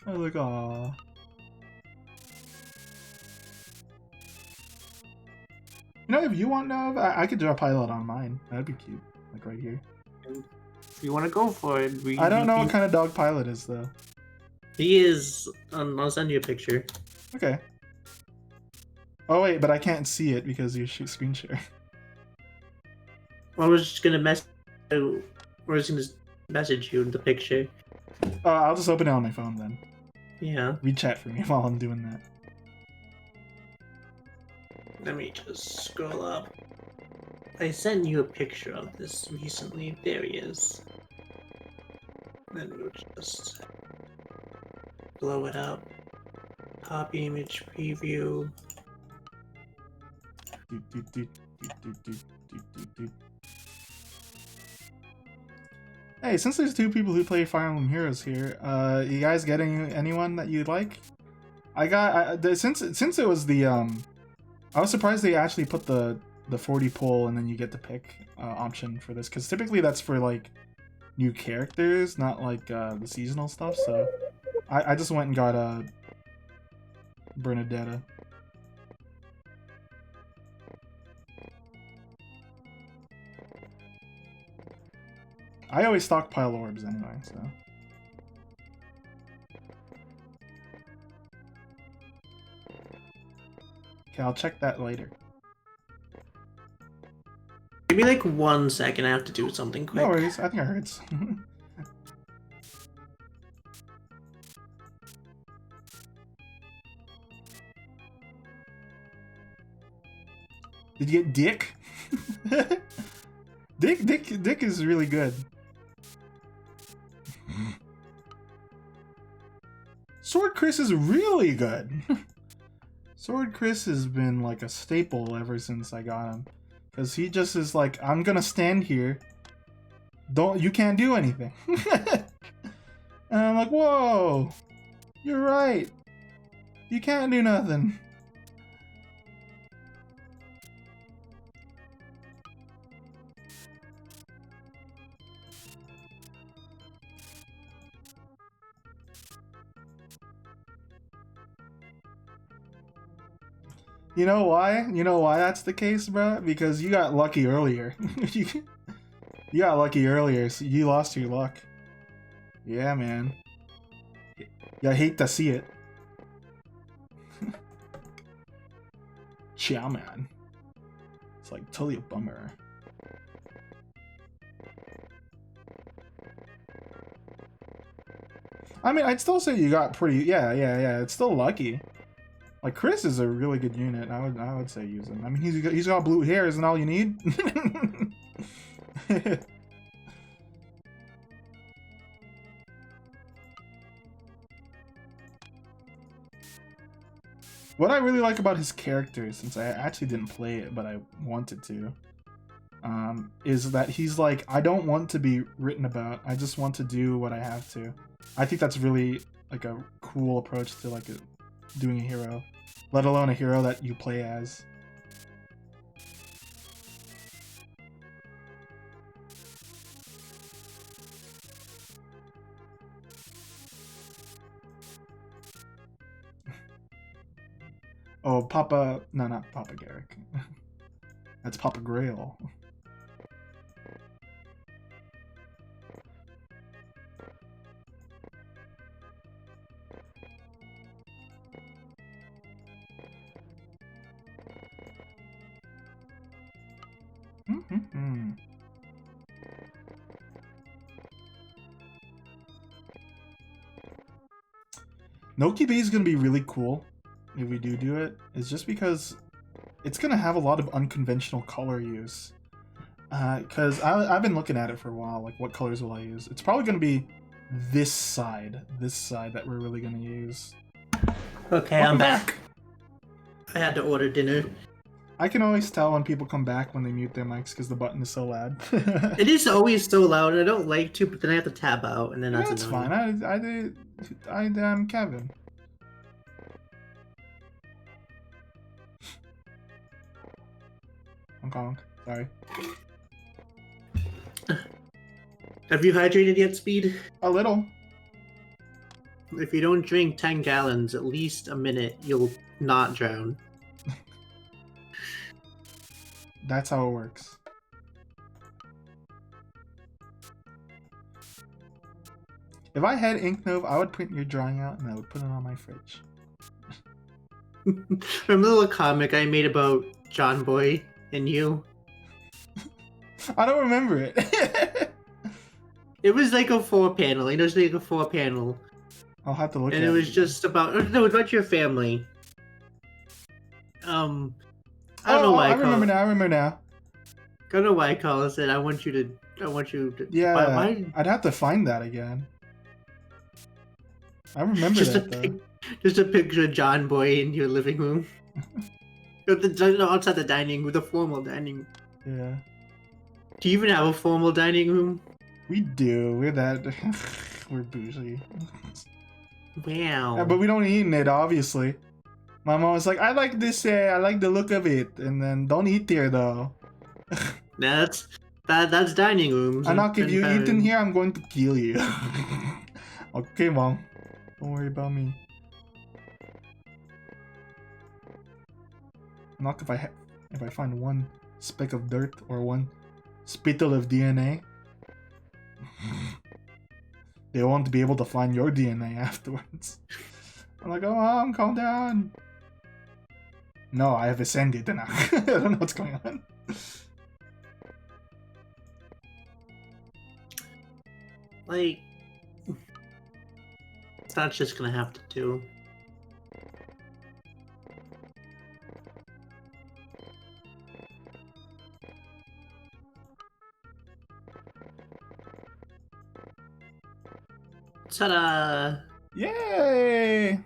I was like, aw. You know, if you want Nov, I could draw a pilot on mine. That'd be cute. Like right here. If you want to go for it, I don't know what kind of dog pilot is, though. He is. I'll send you a picture. Okay. Oh, wait, but I can't see it because you shoot screen share. I was just gonna message you the picture. I'll just open it on my phone then. Yeah. Read chat for me while I'm doing that. Let me just scroll up. I sent you a picture of this recently. There he is. Then we'll just blow it up. Copy image preview. Hey, since there's two people who play Fire Emblem Heroes here, you guys getting anyone that you like? Since it was the I was surprised they actually put the 40 pull and then you get to pick option for this, because typically that's for like new characters, not like the seasonal stuff. So I just went and got Bernadetta. I always stockpile orbs anyway, so. Okay, I'll check that later. Give me like 1 second, I have to do something quick. No worries, I think I heard. Did you get Dick? Dick is really good. Sword Chris is really good. Sword Chris has been like a staple ever since I got him. Because he just is like, I'm gonna stand here. You can't do anything. And I'm like, whoa, you're right. You can't do nothing. You know why? You know why that's the case, bro? Because you got lucky earlier. You got lucky earlier, so you lost your luck. Yeah, man. I hate to see it. Chow, man. It's like totally a bummer. I mean, I'd still say you got pretty. Yeah. It's still lucky. Like Chris is a really good unit. I would say use him. I mean, he's got blue hair. Isn't all you need? What I really like about his character, since I actually didn't play it, but I wanted to, is that he's like, I don't want to be written about. I just want to do what I have to. I think that's really like a cool approach to like doing a hero, let alone a hero that you play as. Oh, Papa... No, not Papa Garrick. That's Papa Grail. Noki Bay is going to be really cool if we do it. It's just because it's going to have a lot of unconventional color use. Because I've been looking at it for a while, like what colors will I use? It's probably going to be this side that we're really going to use. Okay, Welcome I'm back. I had to order dinner. I can always tell when people come back when they mute their mics because the button is so loud. It is always so loud. I don't like to, but then I have to tab out, and then that's annoying. Fine. I'm Kevin. Hong Kong. Sorry. Have you hydrated yet, Speed? A little. If you don't drink 10 gallons at least a minute, you'll not drown. That's how it works. If I had Inknove, I would print your drawing out and I would put it on my fridge. Remember the little comic I made about John Boy and you? I don't remember it. It was like a 4-panel. It was like a 4-panel. I'll have to look at it. And it was just about... No, it was about your family. I don't know why I remember now. I don't know why I call it. I want you to... Yeah, why? I'd have to find that again. I remember Just that, though. Just a picture of John Boy in your living room. Outside the dining room, the formal dining room. Yeah. Do you even have a formal dining room? We do. We're that... We're bougie. Wow. Yeah, but we don't eat in it, obviously. My mom was like, I like this, I like the look of it. And then, don't eat here, though. That's dining rooms. I'm not if you eat in here, I'm going to kill you. Okay, Mom. Don't worry about me. Not if I find one speck of dirt or one spittle of DNA. They won't be able to find your DNA afterwards. I'm like, oh, Mom, calm down. No, I have ascended and I don't know what's going on. Like, that's just gonna have to do. Ta-da! Yay!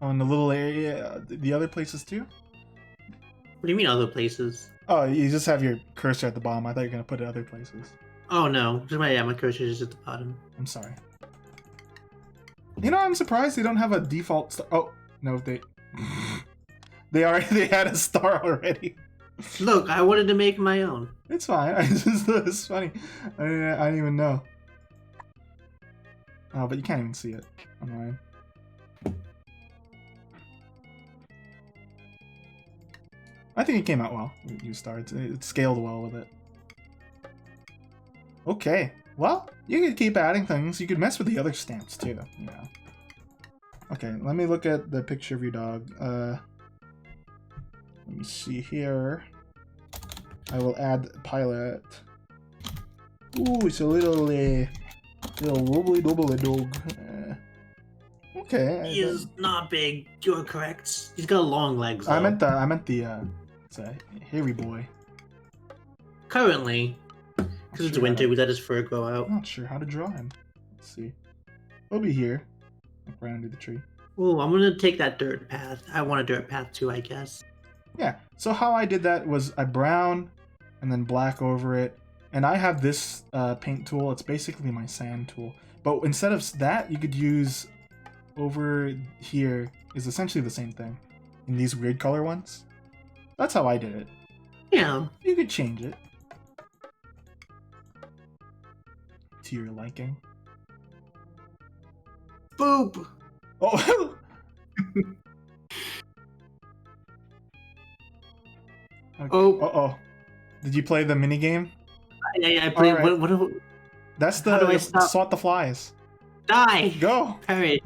Oh, in the little area, the other places too? What do you mean other places? Oh, you just have your cursor at the bottom. I thought you were gonna put it other places. Oh no, my cursor is at the bottom. I'm sorry. You know, I'm surprised they don't have a default star. Oh, no, they had a star already. Look, I wanted to make my own. It's fine. It's funny. I didn't even know. Oh, but you can't even see it online. I think it came out well. You started. It scaled well with it. Okay. Well, you could keep adding things. You could mess with the other stamps too, you know. Okay, let me look at the picture of your dog. Let me see here. I will add pilot. Ooh, it's a little Yo, wobbly doubly dog. Okay. He is not big. You're correct. He's got long legs. Though. I meant the it's a hairy boy. Currently, because it's winter, we let his fur grow out. I'm not sure how to draw him. Let's see. He'll be here, like right under the tree. Oh, I'm gonna take that dirt path. I want a dirt path too, I guess. Yeah. So how I did that was I brown, and then black over it, and I have this paint tool. It's basically my sand tool, but instead of that, you could use over here is essentially the same thing in these weird color ones. That's how I did it. Yeah. You could change it to your liking. Boop. Oh. Okay. Oh. Uh-oh. Did you play the mini game? I played. Right. What? That's How do I the stop? swat the flies. Die. Go. Courage.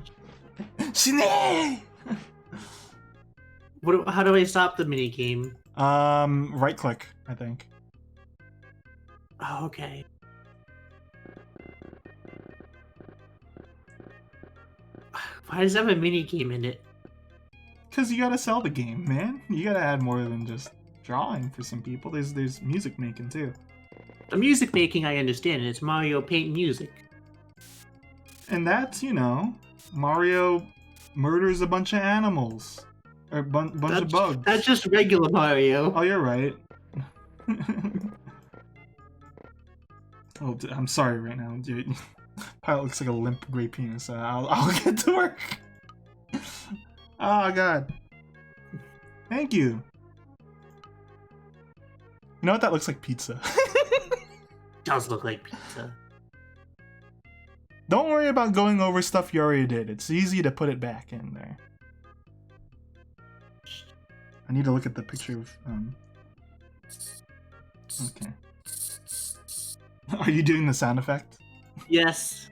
Snake. How do I stop the mini game? Right click, I think. Oh, okay. Why does it have a mini game in it? Cause you gotta sell the game, man. You gotta add more than just drawing for some people. There's music making too. The music making, I understand. It's Mario Paint music. And that's, you know, Mario murders a bunch of animals. Or bunch of bugs. That's just regular Mario. Oh, you're right. Oh, I'm sorry right now. Dude. Pilot looks like a limp gray penis. I'll get to work. Oh, God. Thank you. You know what? That looks like pizza. Does look like pizza. Don't worry about going over stuff you already did. It's easy to put it back in there. I need to look at the picture of, Okay. Are you doing the sound effect? Yes.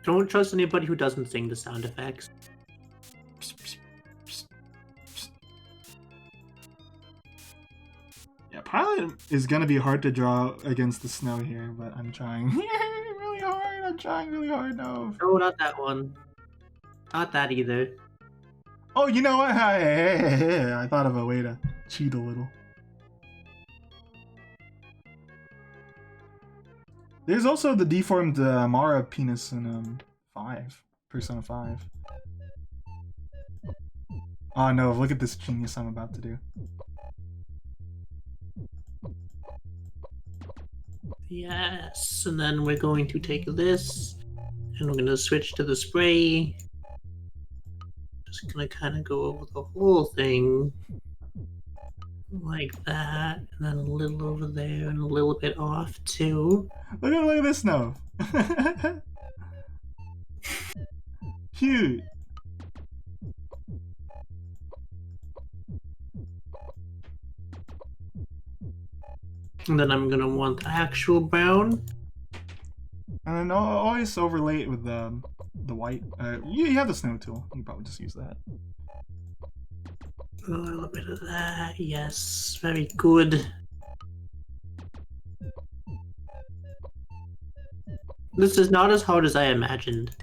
Don't trust anybody who doesn't sing the sound effects. Yeah, Pilot is gonna be hard to draw against the snow here, but I'm trying really hard. I'm trying really hard. No. No, not that one. Not that either. Oh, you know what? Hey, I thought of a way to cheat a little. There's also the deformed Mara penis in Persona 5. Oh no, look at this genius I'm about to do. Yes, and then we're going to take this, and we're going to switch to the spray. Just going to kind of go over the whole thing. Like that, and then a little over there, and a little bit off too. Look at this snow. Cute. And then I'm gonna want the actual brown. And then always overlay it with the white. You have the snow tool. You can probably just use that. A little bit of that, yes, very good. This is not as hard as I imagined.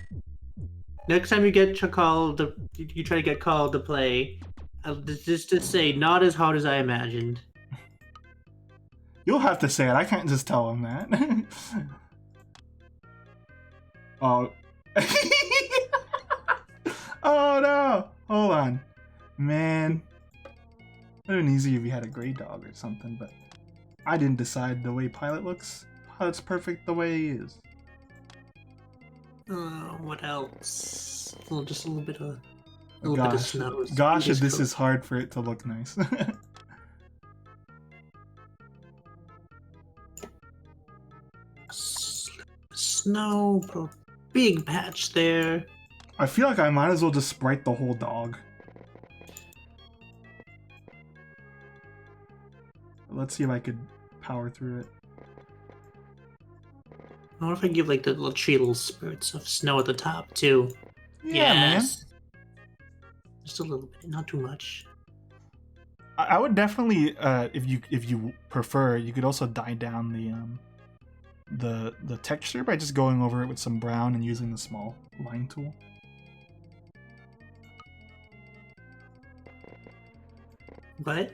Next time you get called, you try to get called to play, just to say, not as hard as I imagined. You'll have to say it. I can't just tell him that. Oh. Oh no! Hold on. Man. It would have been easier if you had a gray dog or something, but I didn't decide the way Pilot looks. Pilot's perfect the way he is. What else? Well, just a little bit of snow. Gosh, this is hard for it to look nice. Snow, put a big patch there. I feel like I might as well just sprite the whole dog. Let's see if I could power through it. What if I give like the little spurts of snow at the top too? Yeah, yes. Man. Just a little bit, not too much. I would definitely, if you prefer, you could also dye down the texture by just going over it with some brown and using the small line tool. What?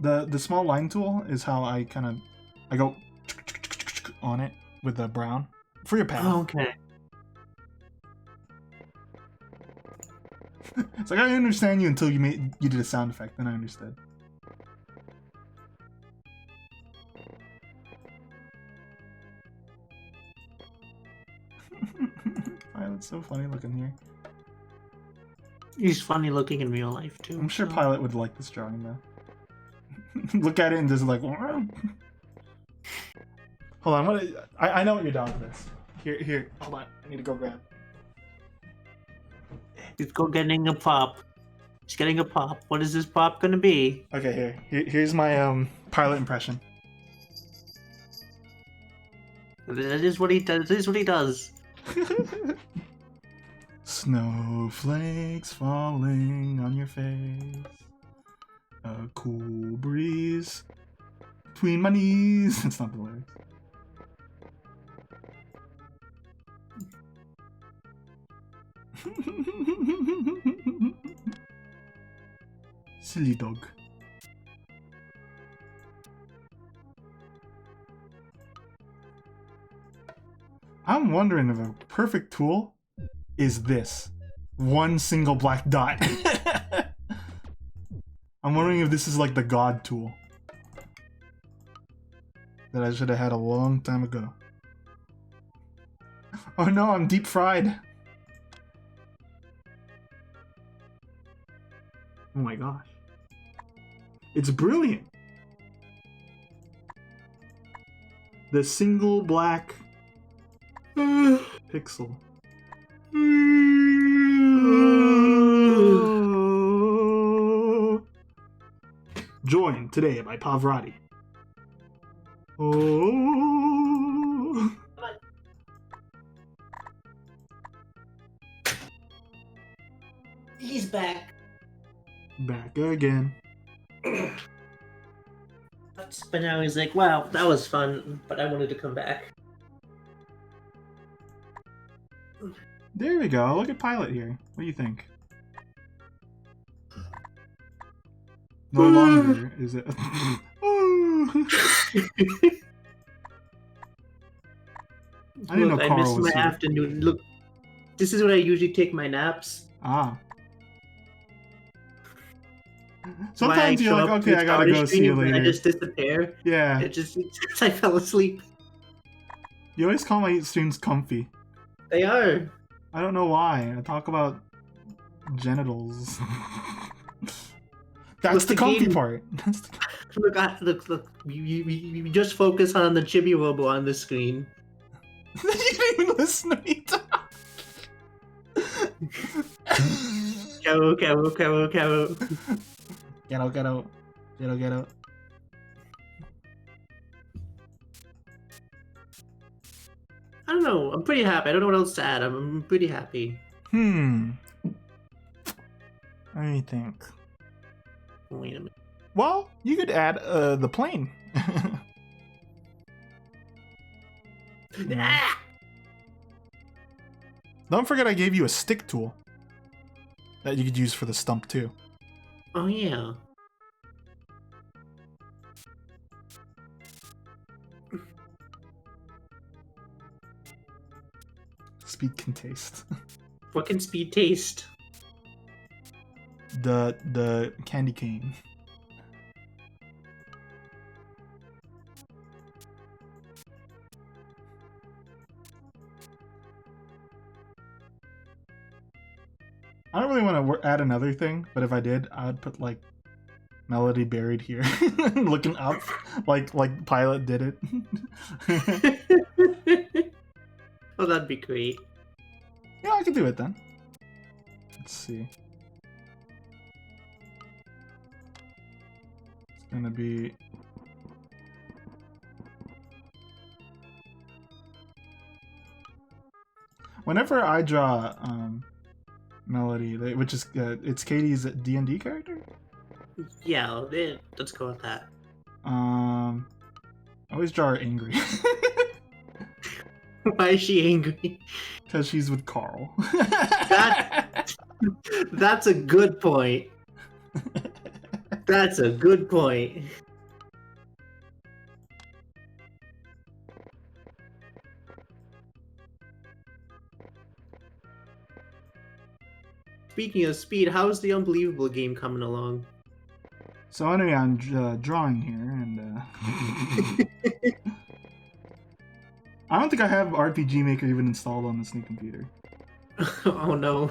The small line tool is how I go on it with the brown for your path. Oh, okay. It's like I didn't understand you until you did a sound effect, then I understood. Pilot's so funny looking here. He's funny looking in real life too. I'm sure so. Pilot would like this drawing though. Look at it and just like, hold on. I know what you're doing with this. Here, hold on. I need to go grab. He's getting a pop. He's getting a pop. What is this pop gonna be? Okay, here's my Pilot impression. That is what he does. This is what he does. Snowflakes falling on your face. A cool breeze between my knees. That's not the lyrics. Silly dog. I'm wondering if a perfect tool is this. One single black dot. I'm wondering if this is like the God tool that I should have had a long time ago. Oh no, I'm deep fried. Oh my gosh. It's brilliant. The single black pixel. Joined today by Pavarotti. Oh. He's back. Back again. But now he's like, wow, that was fun, but I wanted to come back. There we go. Look at Pilot here. What do you think? No longer is it. I didn't know I Carl missed was my here. afternoon. Look, this is when I usually take my naps. Ah. Why Sometimes you're show like, up okay, to I gotta the go see you stream and I later. just disappear. Yeah. It just I fell asleep. You always call my streams comfy. They are. I don't know why. I talk about genitals. That's Look, the the comfy game- part. That's the... Look. You just focus on the Chibi Robo on the screen. You didn't even listen to me talk. Caro. Get out. I don't know. I'm pretty happy. I don't know what else to add. I'm pretty happy. Let me think. Wait a minute. Well, you could add the plane. Ah! Don't forget I gave you a stick tool that you could use for the stump too. Oh yeah. Speed can taste. What can speed taste? The candy cane. I don't really want to add another thing, but if I did, I would put like Melody buried here, looking up, like Pilot did it. Oh, that'd be great. Yeah, I could do it then. Let's see. It's gonna be. Whenever I draw Melody, which is it's Katie's D&D character. Yeah, let's go with that. I always draw her angry. Why is she angry? Because she's with Carl. That's a good point. That's a good point. Speaking of speed, how's the Unbelievable game coming along? So anyway, I'm drawing here, and I don't think I have RPG Maker even installed on this new computer. Oh no.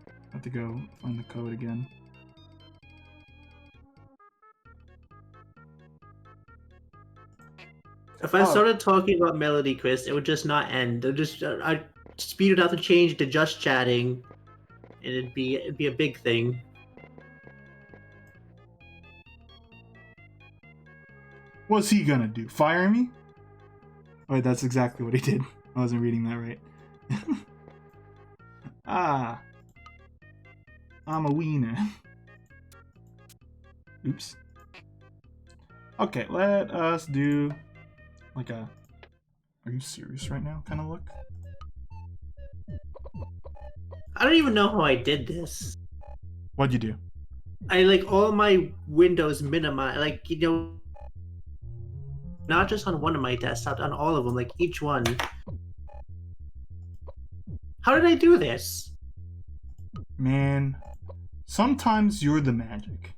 I have to go find the code again. If I started talking about Melody Chris, it would just not end. I'd speed it out to change to just chatting, and it'd be a big thing. What's he gonna do? Fire me? Wait, that's exactly what he did. I wasn't reading that right. Ah. I'm a wiener. Oops. Okay, let us do like a "are you serious right now" kind of look. I don't even know how I did this. What'd you do? I like all my windows minimize, like, you know, not just on one of my desktops, on all of them, like each one. How did I do this? Man, sometimes you're the magic.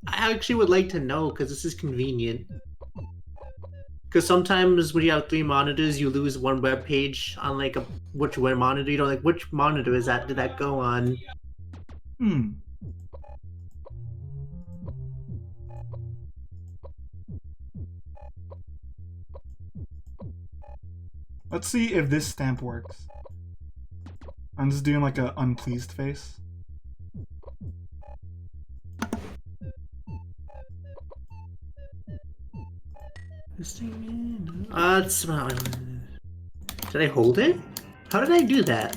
I actually would like to know, because this is convenient. Because sometimes when you have 3 monitors, you lose one web page on like which web monitor. You don't like which monitor is that? Did that go on? Let's see if this stamp works. I'm just doing like a unpleased face. That's did I hold it? How did I do that?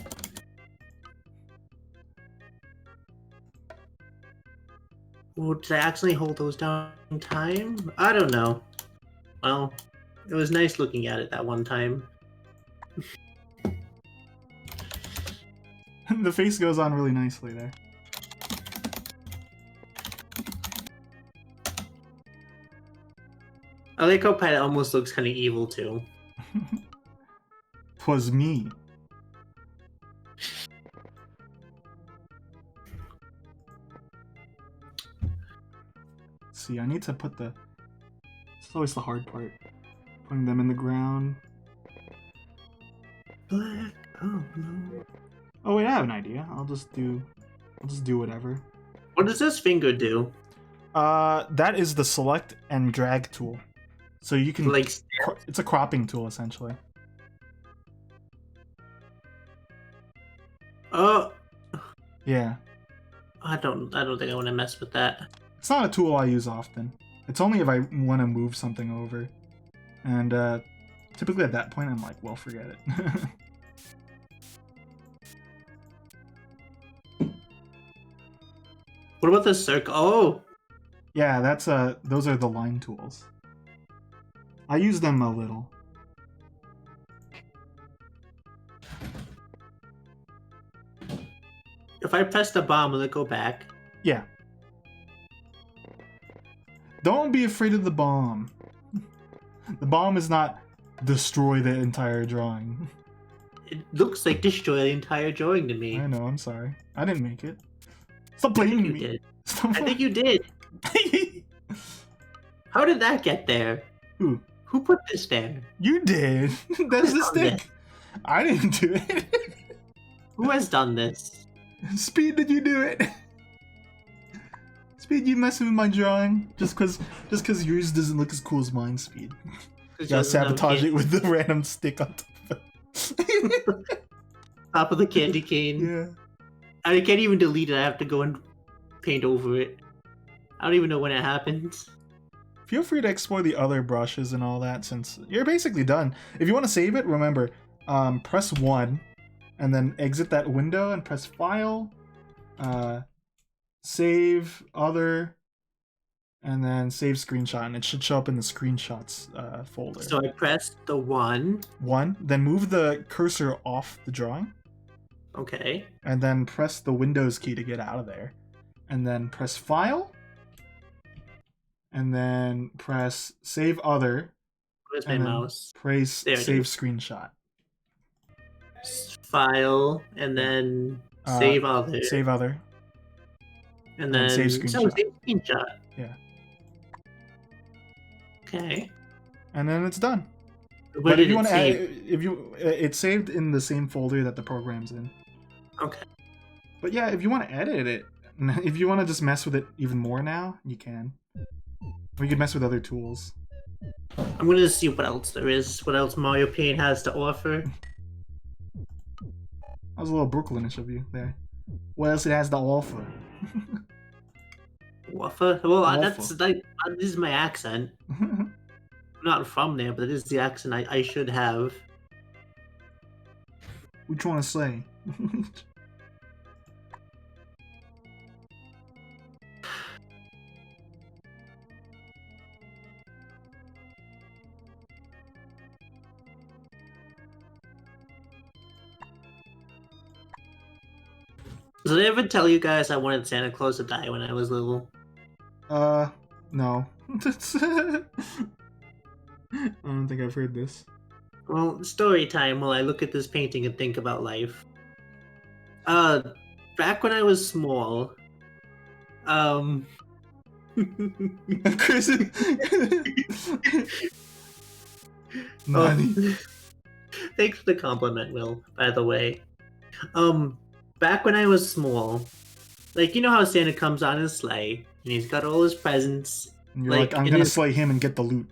Or did I accidentally hold those down in time? I don't know. Well, it was nice looking at it that one time. The face goes on really nicely there. I like how Pat almost looks kind of evil too. 'Twas me. See, I need to put the... It's always the hard part. Putting them in the ground. Black, oh no. Oh wait, I have an idea. I'll just do whatever. What does this finger do? That is the select and drag tool. So you can Like, it's a cropping tool essentially. oh, Yeah. I don't think I want to mess with that. It's not a tool I use often. It's only if I want to move something over. And typically at that point I'm like, well, forget it. What about the circle? Oh, Yeah, that's those are the line tools. I use them a little. if I press the bomb, will it go back? Yeah. Don't be afraid of the bomb. The bomb is not destroy the entire drawing. It looks like destroy the entire drawing to me. I know, I'm sorry. I didn't make it. Stop blaming You me. did. Stop I think you did. How did that get there? Who? Who put this there? You did. That's the done stick. I didn't do it. Who has done this? Speed, did you do it? Speed, you messing with my drawing? Just cause yours doesn't look as cool as mine, Speed. You gotta sabotage it with the random stick on top of it. Top of the candy cane. Yeah. I can't even delete it. I have to go and paint over it. I don't even know when it happens. Feel free to explore the other brushes and all that since you're basically done. If you want to save it, remember, press 1 and then exit that window and press File, Save, Other, and then save screenshot, and it should show up in the screenshots folder. So I pressed the 1. 1, then move the cursor off the drawing, Okay. and then press the Windows key to get out of there, and then press File, and then press Save Other. Where's my mouse? Press There it Save is. Screenshot. File, and then Save Other. Save Other. And then save screenshot. Save screenshot. Yeah. Okay. And then it's done. Where But if did you it want to add, save? if you, it's saved in the same folder that the program's in. Okay. But yeah, if you want to edit it, if you want to just mess with it even more now, you can. Or you can mess with other tools. I'm gonna see what else there is. What else Mario Paint has to offer. That was a little Brooklynish of you there. What else it has to offer? Offer? Well, Offer. that's like this is my accent. I'm not from there, but it is the accent I should have. What you want to say? Did I ever tell you guys I wanted Santa Claus to die when I was little? No. I don't think I've heard this. Well, story time while I look at this painting and think about life. Back when I was small, Chris. Nani? Thanks for the compliment, Will, by the way. Back when I was small, like, you know how Santa comes on his sleigh, and he's got all his presents. And you're like, I'm gonna slay him and get the loot.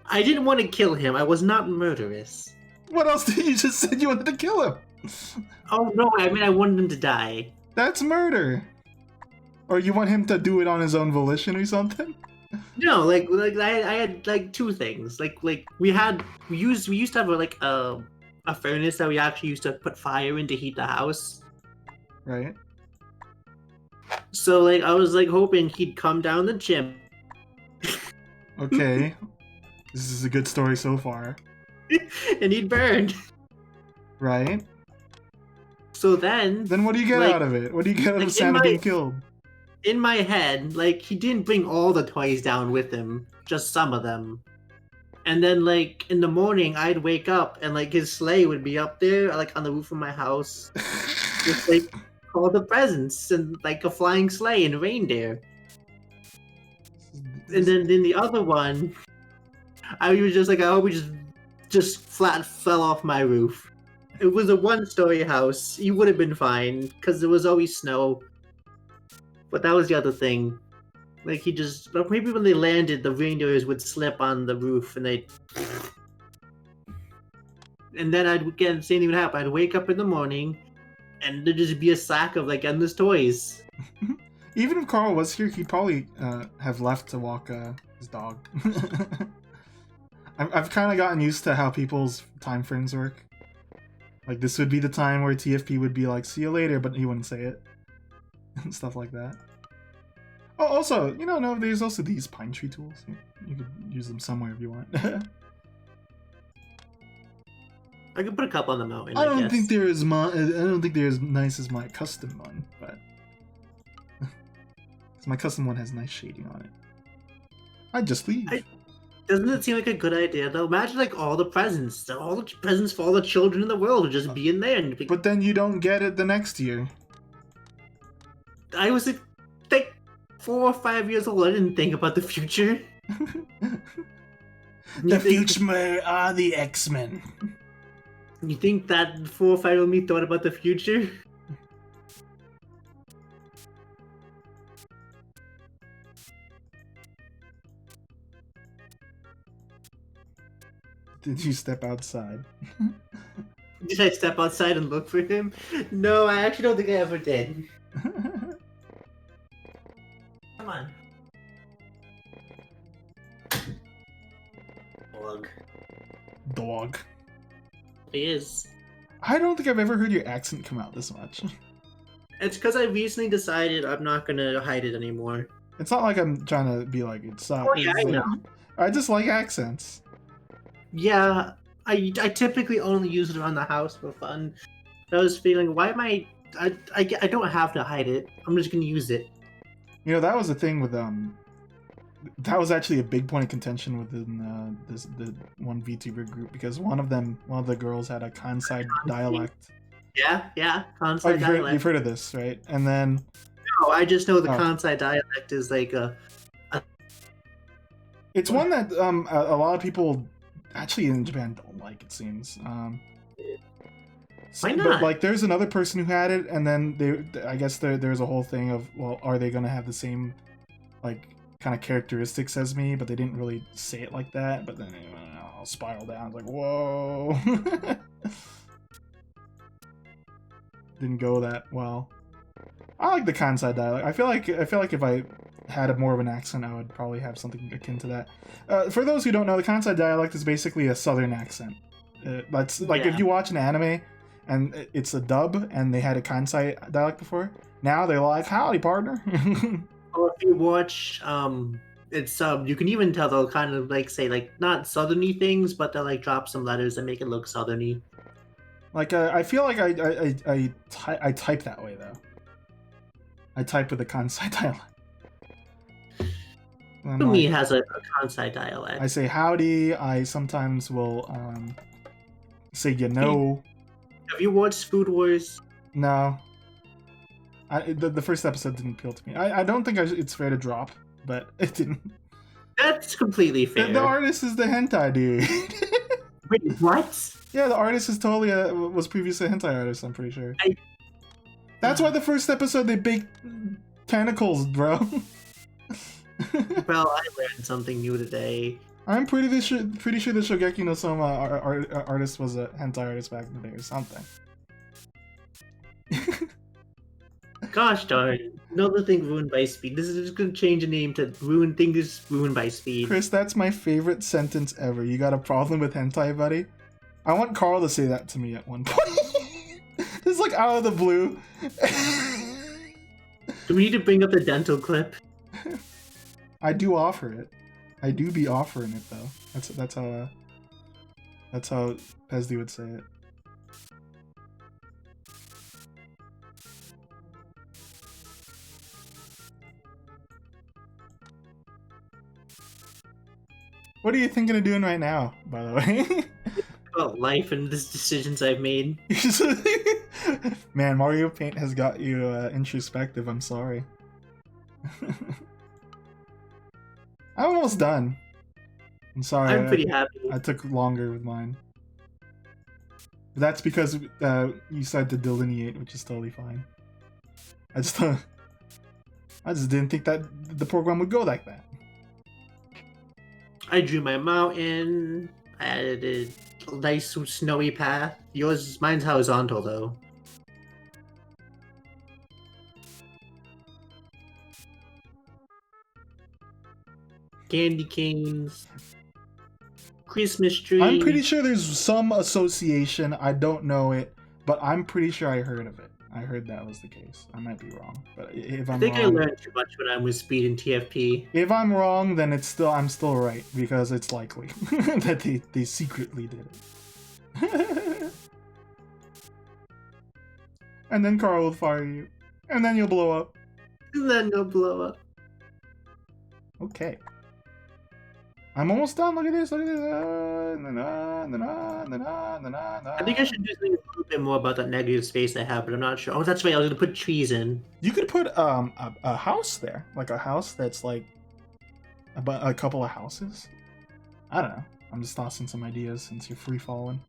I didn't want to kill him. I was not murderous. What else did you just said you wanted to kill him? Oh, no, I mean, I wanted him to die. That's murder. Or you want him to do it on his own volition or something? No, like I had like two things. Like we used to have a furnace that we actually used to put fire in to heat the house. Right. So like I was like hoping he'd come down the chimney. Okay. This is a good story so far. And he'd burn. Right. So then Then what do you get like, out of it? What do you get out like, of Santa being killed? in my head, like he didn't bring all the toys down with him, just some of them. And then like in the morning I'd wake up and like his sleigh would be up there like on the roof of my house. With like all the presents and like a flying sleigh and reindeer. And then in the other one, I was just like, I hope we just flat fell off my roof. It was a one-story house. He would have been fine because there was always snow. But that was the other thing. Like maybe when they landed, the reindeers would slip on the roof and they'd. And then same even happen. I'd wake up in the morning, and there'd just be a sack of like endless toys. Even if Carl was here, he'd probably have left to walk his dog. I've kind of gotten used to how people's time frames work. Like this would be the time where TFP would be like, "See you later," but he wouldn't say it, and stuff like that. Oh, also, no, there's also these pine tree tools. You could use them somewhere if you want. I could put a couple on the mountain. I don't guess. think they're as nice as my custom one, but my custom one has nice shading on it. I'd just leave. Doesn't it seem like a good idea though? Imagine like all the presents for all the children in the world would just be in there. And But then you don't get it the next year. I was like 4 or 5 years old. I didn't think about the future. The future are the X-Men. You think that 4 or 5 year old me thought about the future? Did you step outside? Did I step outside and look for him? No, I actually don't think I ever did. Come on. Dog. He is. I don't think I've ever heard your accent come out this much. It's because I recently decided I'm not gonna hide it anymore. It's not like I'm trying to be like it's. Oh yeah, I know. I just like accents. Yeah, I typically only use it around the house for fun. I was feeling, why am I don't have to hide it. I'm just gonna use it. You know, that was the thing with that was actually a big point of contention within the one VTuber group because one of the girls had a Kansai dialect. Yeah, Oh, Kansai dialect. you've heard of this, right? And then No, I just know the Kansai dialect is like a. It's one that a lot of people actually in Japan don't like. It seems. Why not? But like, there's another person who had it, and then I guess there's a whole thing of, well, are they gonna have the same like kind of characteristics as me? But they didn't really say it like that. But then I'll spiral down. It's like, whoa. Didn't go that well. I like the Kansai dialect. I feel like if I had more of an accent, I would probably have something akin to that. For those who don't know, the Kansai dialect is basically a southern accent. That's like if you watch an anime and it's a dub and they had a Kansai dialect before, now they're like, howdy, partner. Or if you watch, it's you can even tell they'll kind of like say like not southerny things, but they'll like drop some letters and make it look southerny. Like I feel like I type that way though. I type with a Kansai dialect. Fumi has a Kansai dialect. I say howdy. I sometimes will say you know. Have you watched Food Wars? No. The first episode didn't appeal to me. I don't think it's fair to drop, but it didn't. That's completely fair. The artist is the hentai dude. Wait, what? Yeah, the artist is totally was previously a hentai artist, I'm pretty sure. That's why the first episode they baked tentacles, bro. Well, I learned something new today. I'm pretty sure the Shogeki no Soma artist was a hentai artist back in the day or something. Gosh darn. Another thing ruined by speed. This is just gonna change the name to ruined things ruined by speed. Chris, that's my favorite sentence ever. You got a problem with hentai, buddy? I want Carl to say that to me at one point. It's like out of the blue. Do we need to bring up the dental clip? I do offer it. I do be offering it though. That's how Pesdy would say it. What are you thinking of doing right now, by the way? About life and the decisions I've made. Man, Mario Paint has got you introspective. I'm sorry. I'm almost done. I'm sorry. I'm pretty happy. I took longer with mine. But that's because you started to delineate, which is totally fine. I just didn't think that the program would go like that. I drew my mountain. I added a nice snowy path. Mine's horizontal though. Candy canes. Christmas tree. I'm pretty sure there's some association. I don't know it, but I'm pretty sure I heard of it. I heard that was the case. I might be wrong, but if I'm wrong, I learned too much when I was Speed and TFP. If I'm wrong, then I'm still right because it's likely that they secretly did it. And then Carl will fire you, and then you'll blow up. And then you'll blow up. Okay. I'm almost done. Look at this. Look at this. I think I should do something a little bit more about that negative space I have, but I'm not sure. Oh, that's right. I was going to put trees in. You could put a house there. Like a house that's like a couple of houses. I don't know. I'm just tossing some ideas since you're free balling.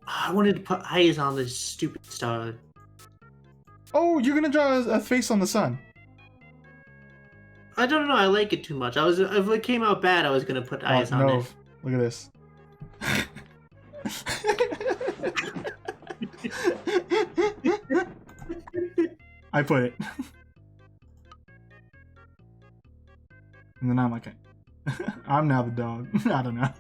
I wanted to put eyes on this stupid star. Oh, you're gonna draw a face on the sun. I don't know. I like it too much. If it came out bad, I was gonna put eyes on it. Look at this. I put it. And then I'm like, I'm now the dog. I don't know.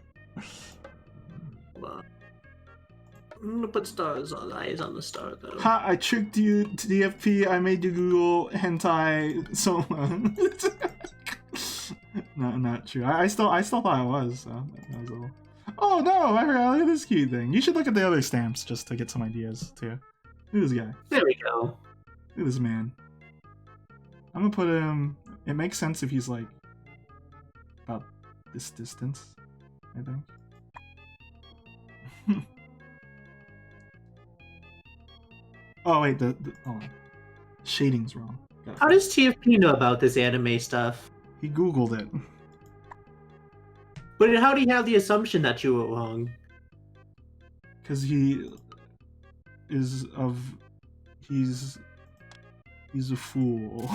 I'm gonna put stars on eyes on the star though. Ha! I tricked you to the FP. I made you Google hentai Soma. No, not true. I still thought it was. So that was a little... Oh no! I forgot. Look at this cute thing. You should look at the other stamps just to get some ideas too. Look at this guy. There we go. Look at this man. I'm gonna put him. It makes sense if he's like about this distance, I think. Oh wait, the oh, shading's wrong. How does TFP know about this anime stuff? He Googled it. But how do you have the assumption that you were wrong? Because he is of... He's a fool.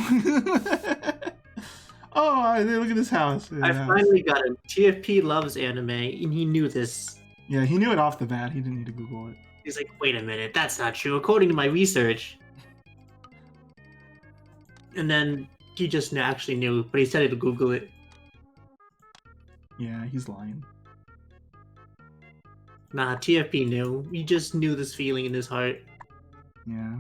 Oh, look at this house. I finally got him. TFP loves anime, and he knew this. Yeah, he knew it off the bat. He didn't need to Google it. He's like, wait a minute, that's not true, according to my research. And then he just actually knew, but he said to Google it. Yeah, he's lying. Nah, TFP knew. He just knew this feeling in his heart. Yeah.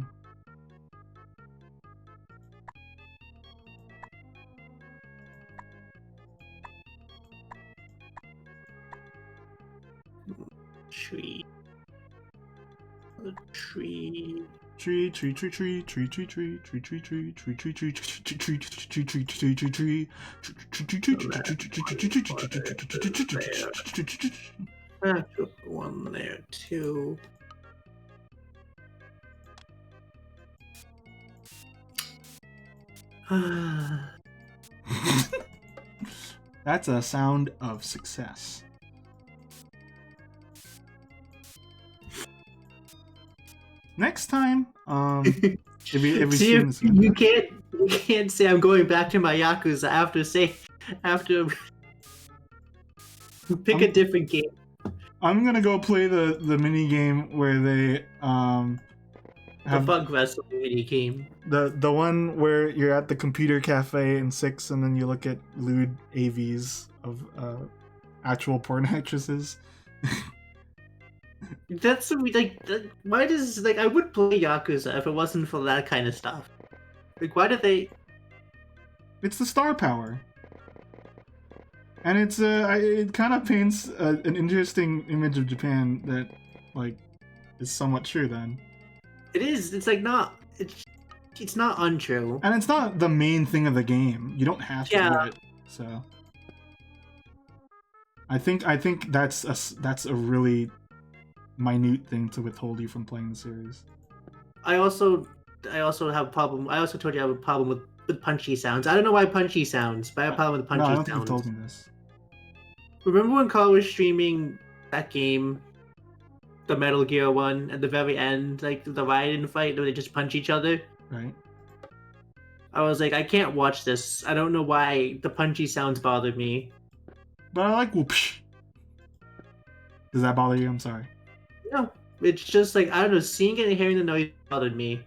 Tree. A tree. Tree, tree, tree, tree, tree, tree, tree, tree, tree, tree, tree, tree, tree, tree, tree, tree, tree, tree, tree, tree. One there, two. That's a sound of success. Next time, if we see this again. You can't say I'm going back to my Yakuza after pick a different game. I'm gonna go play the mini game where they have the bug wrestling mini game. The one where you're at the computer cafe in 6 and then you look at lewd AVs of actual porn actresses. That's like, why does like I would play Yakuza if it wasn't for that kind of stuff. Like, why did they? It's the star power, and it's it kind of paints an interesting image of Japan that like is somewhat true. Then it is. It's like not. It's not untrue, and it's not the main thing of the game. You don't have to do it. So I think that's a really minute thing to withhold you from playing the series. I also have a problem. I also told you I have a problem with punchy sounds. I don't know why punchy sounds, but I have a problem with punchy sounds. I don't think you told me this. Remember when Carl was streaming that game, the Metal Gear one, at the very end, like the Raiden fight where they just punch each other? Right. I was like, I can't watch this. I don't know why the punchy sounds bothered me. But I like whoopsh. Does that bother you? I'm sorry. No, it's just like, I don't know, seeing it and hearing the noise bothered me.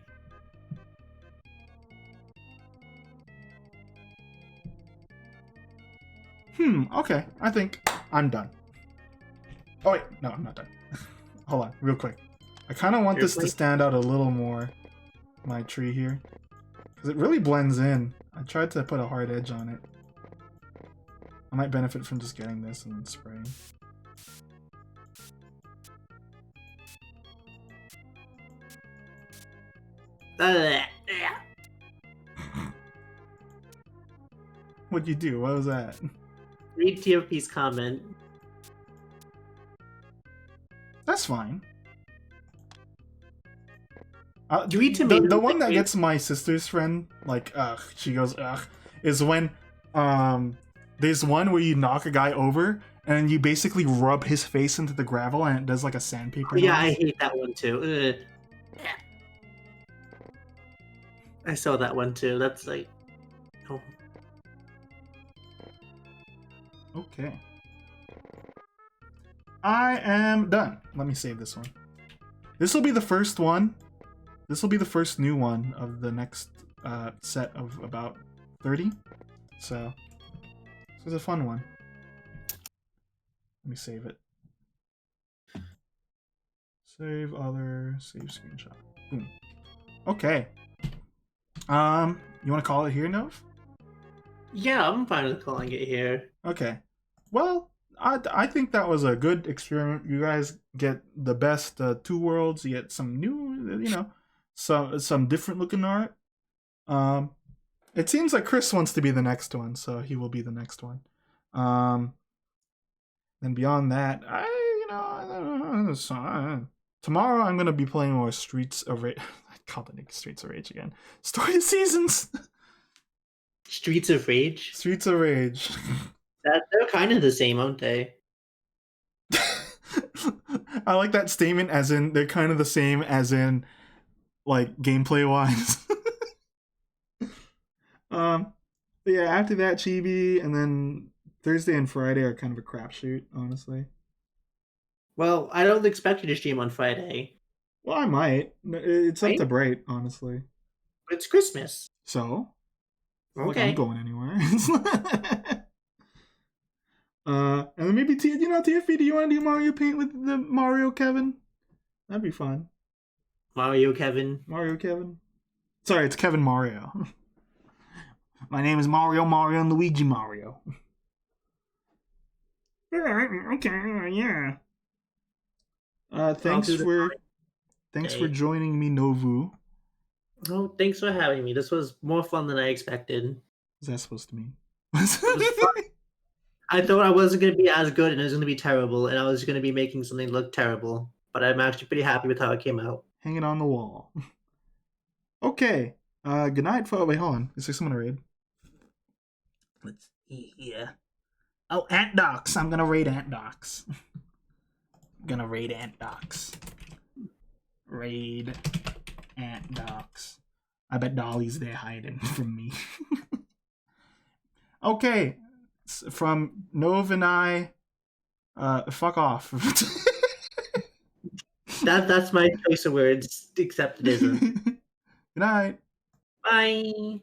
Okay. I think I'm done. Oh wait, no, I'm not done. Hold on, real quick. I kind of want this to stand out a little more, my tree here. Because it really blends in. I tried to put a hard edge on it. I might benefit from just getting this and spraying. What'd you do? What was that? Read TFP's comment. That's fine. The one that gets my sister's friend, like, she goes, is when, there's one where you knock a guy over, and you basically rub his face into the gravel, and it does, like, a sandpaper Yeah, noise. I hate that one, too. I saw that one, too. That's, like... Oh. Okay. I am done. Let me save this one. This will be the first one. This will be the first new one of the next set of about 30. So, this was a fun one. Let me save it. Save other, save screenshot. Boom. Okay. You want to call it here, Nov? Yeah, I'm fine with calling it here. Okay. Well, I think that was a good experiment. You guys get the best two worlds. You get some new, some different looking art. It seems like Chris wants to be the next one, so he will be the next one. Then beyond that, tomorrow I'm gonna be playing more Streets of Rage. I called it Streets of Rage again. Story Seasons. Streets of Rage. Streets of Rage. They're kind of the same, aren't they? I like that statement, as in they're kind of the same, as in like gameplay wise. But yeah, after that, Chibi, and then Thursday and Friday are kind of a crapshoot, honestly. Well, I don't expect you to stream on Friday. Well, I might. It's up Right? to Bright, honestly. But it's Christmas. So, it's not like Okay. I'm going anywhere. And then maybe TFB, do you want to do Mario Paint with the Mario Kevin? That'd be fun. Mario Kevin. Mario Kevin. Sorry, it's Kevin Mario. My name is Mario and Luigi Mario. Okay, yeah. Thanks for joining me, Novu. Oh, thanks for having me. This was more fun than I expected. What's that supposed to mean? I thought I wasn't going to be as good and it was going to be terrible, and I was going to be making something look terrible. But I'm actually pretty happy with how it came out. Hanging on the wall. Okay. Good night. Wait, hold on. Is there someone to raid? Let's see here. Oh, Ant Docs. I'm gonna raid Ant Docs. Raid Ant Docs. I bet Dolly's there hiding from me. Okay. From Nov and I, fuck off. That's my choice of words, except it isn't. Good night. Bye.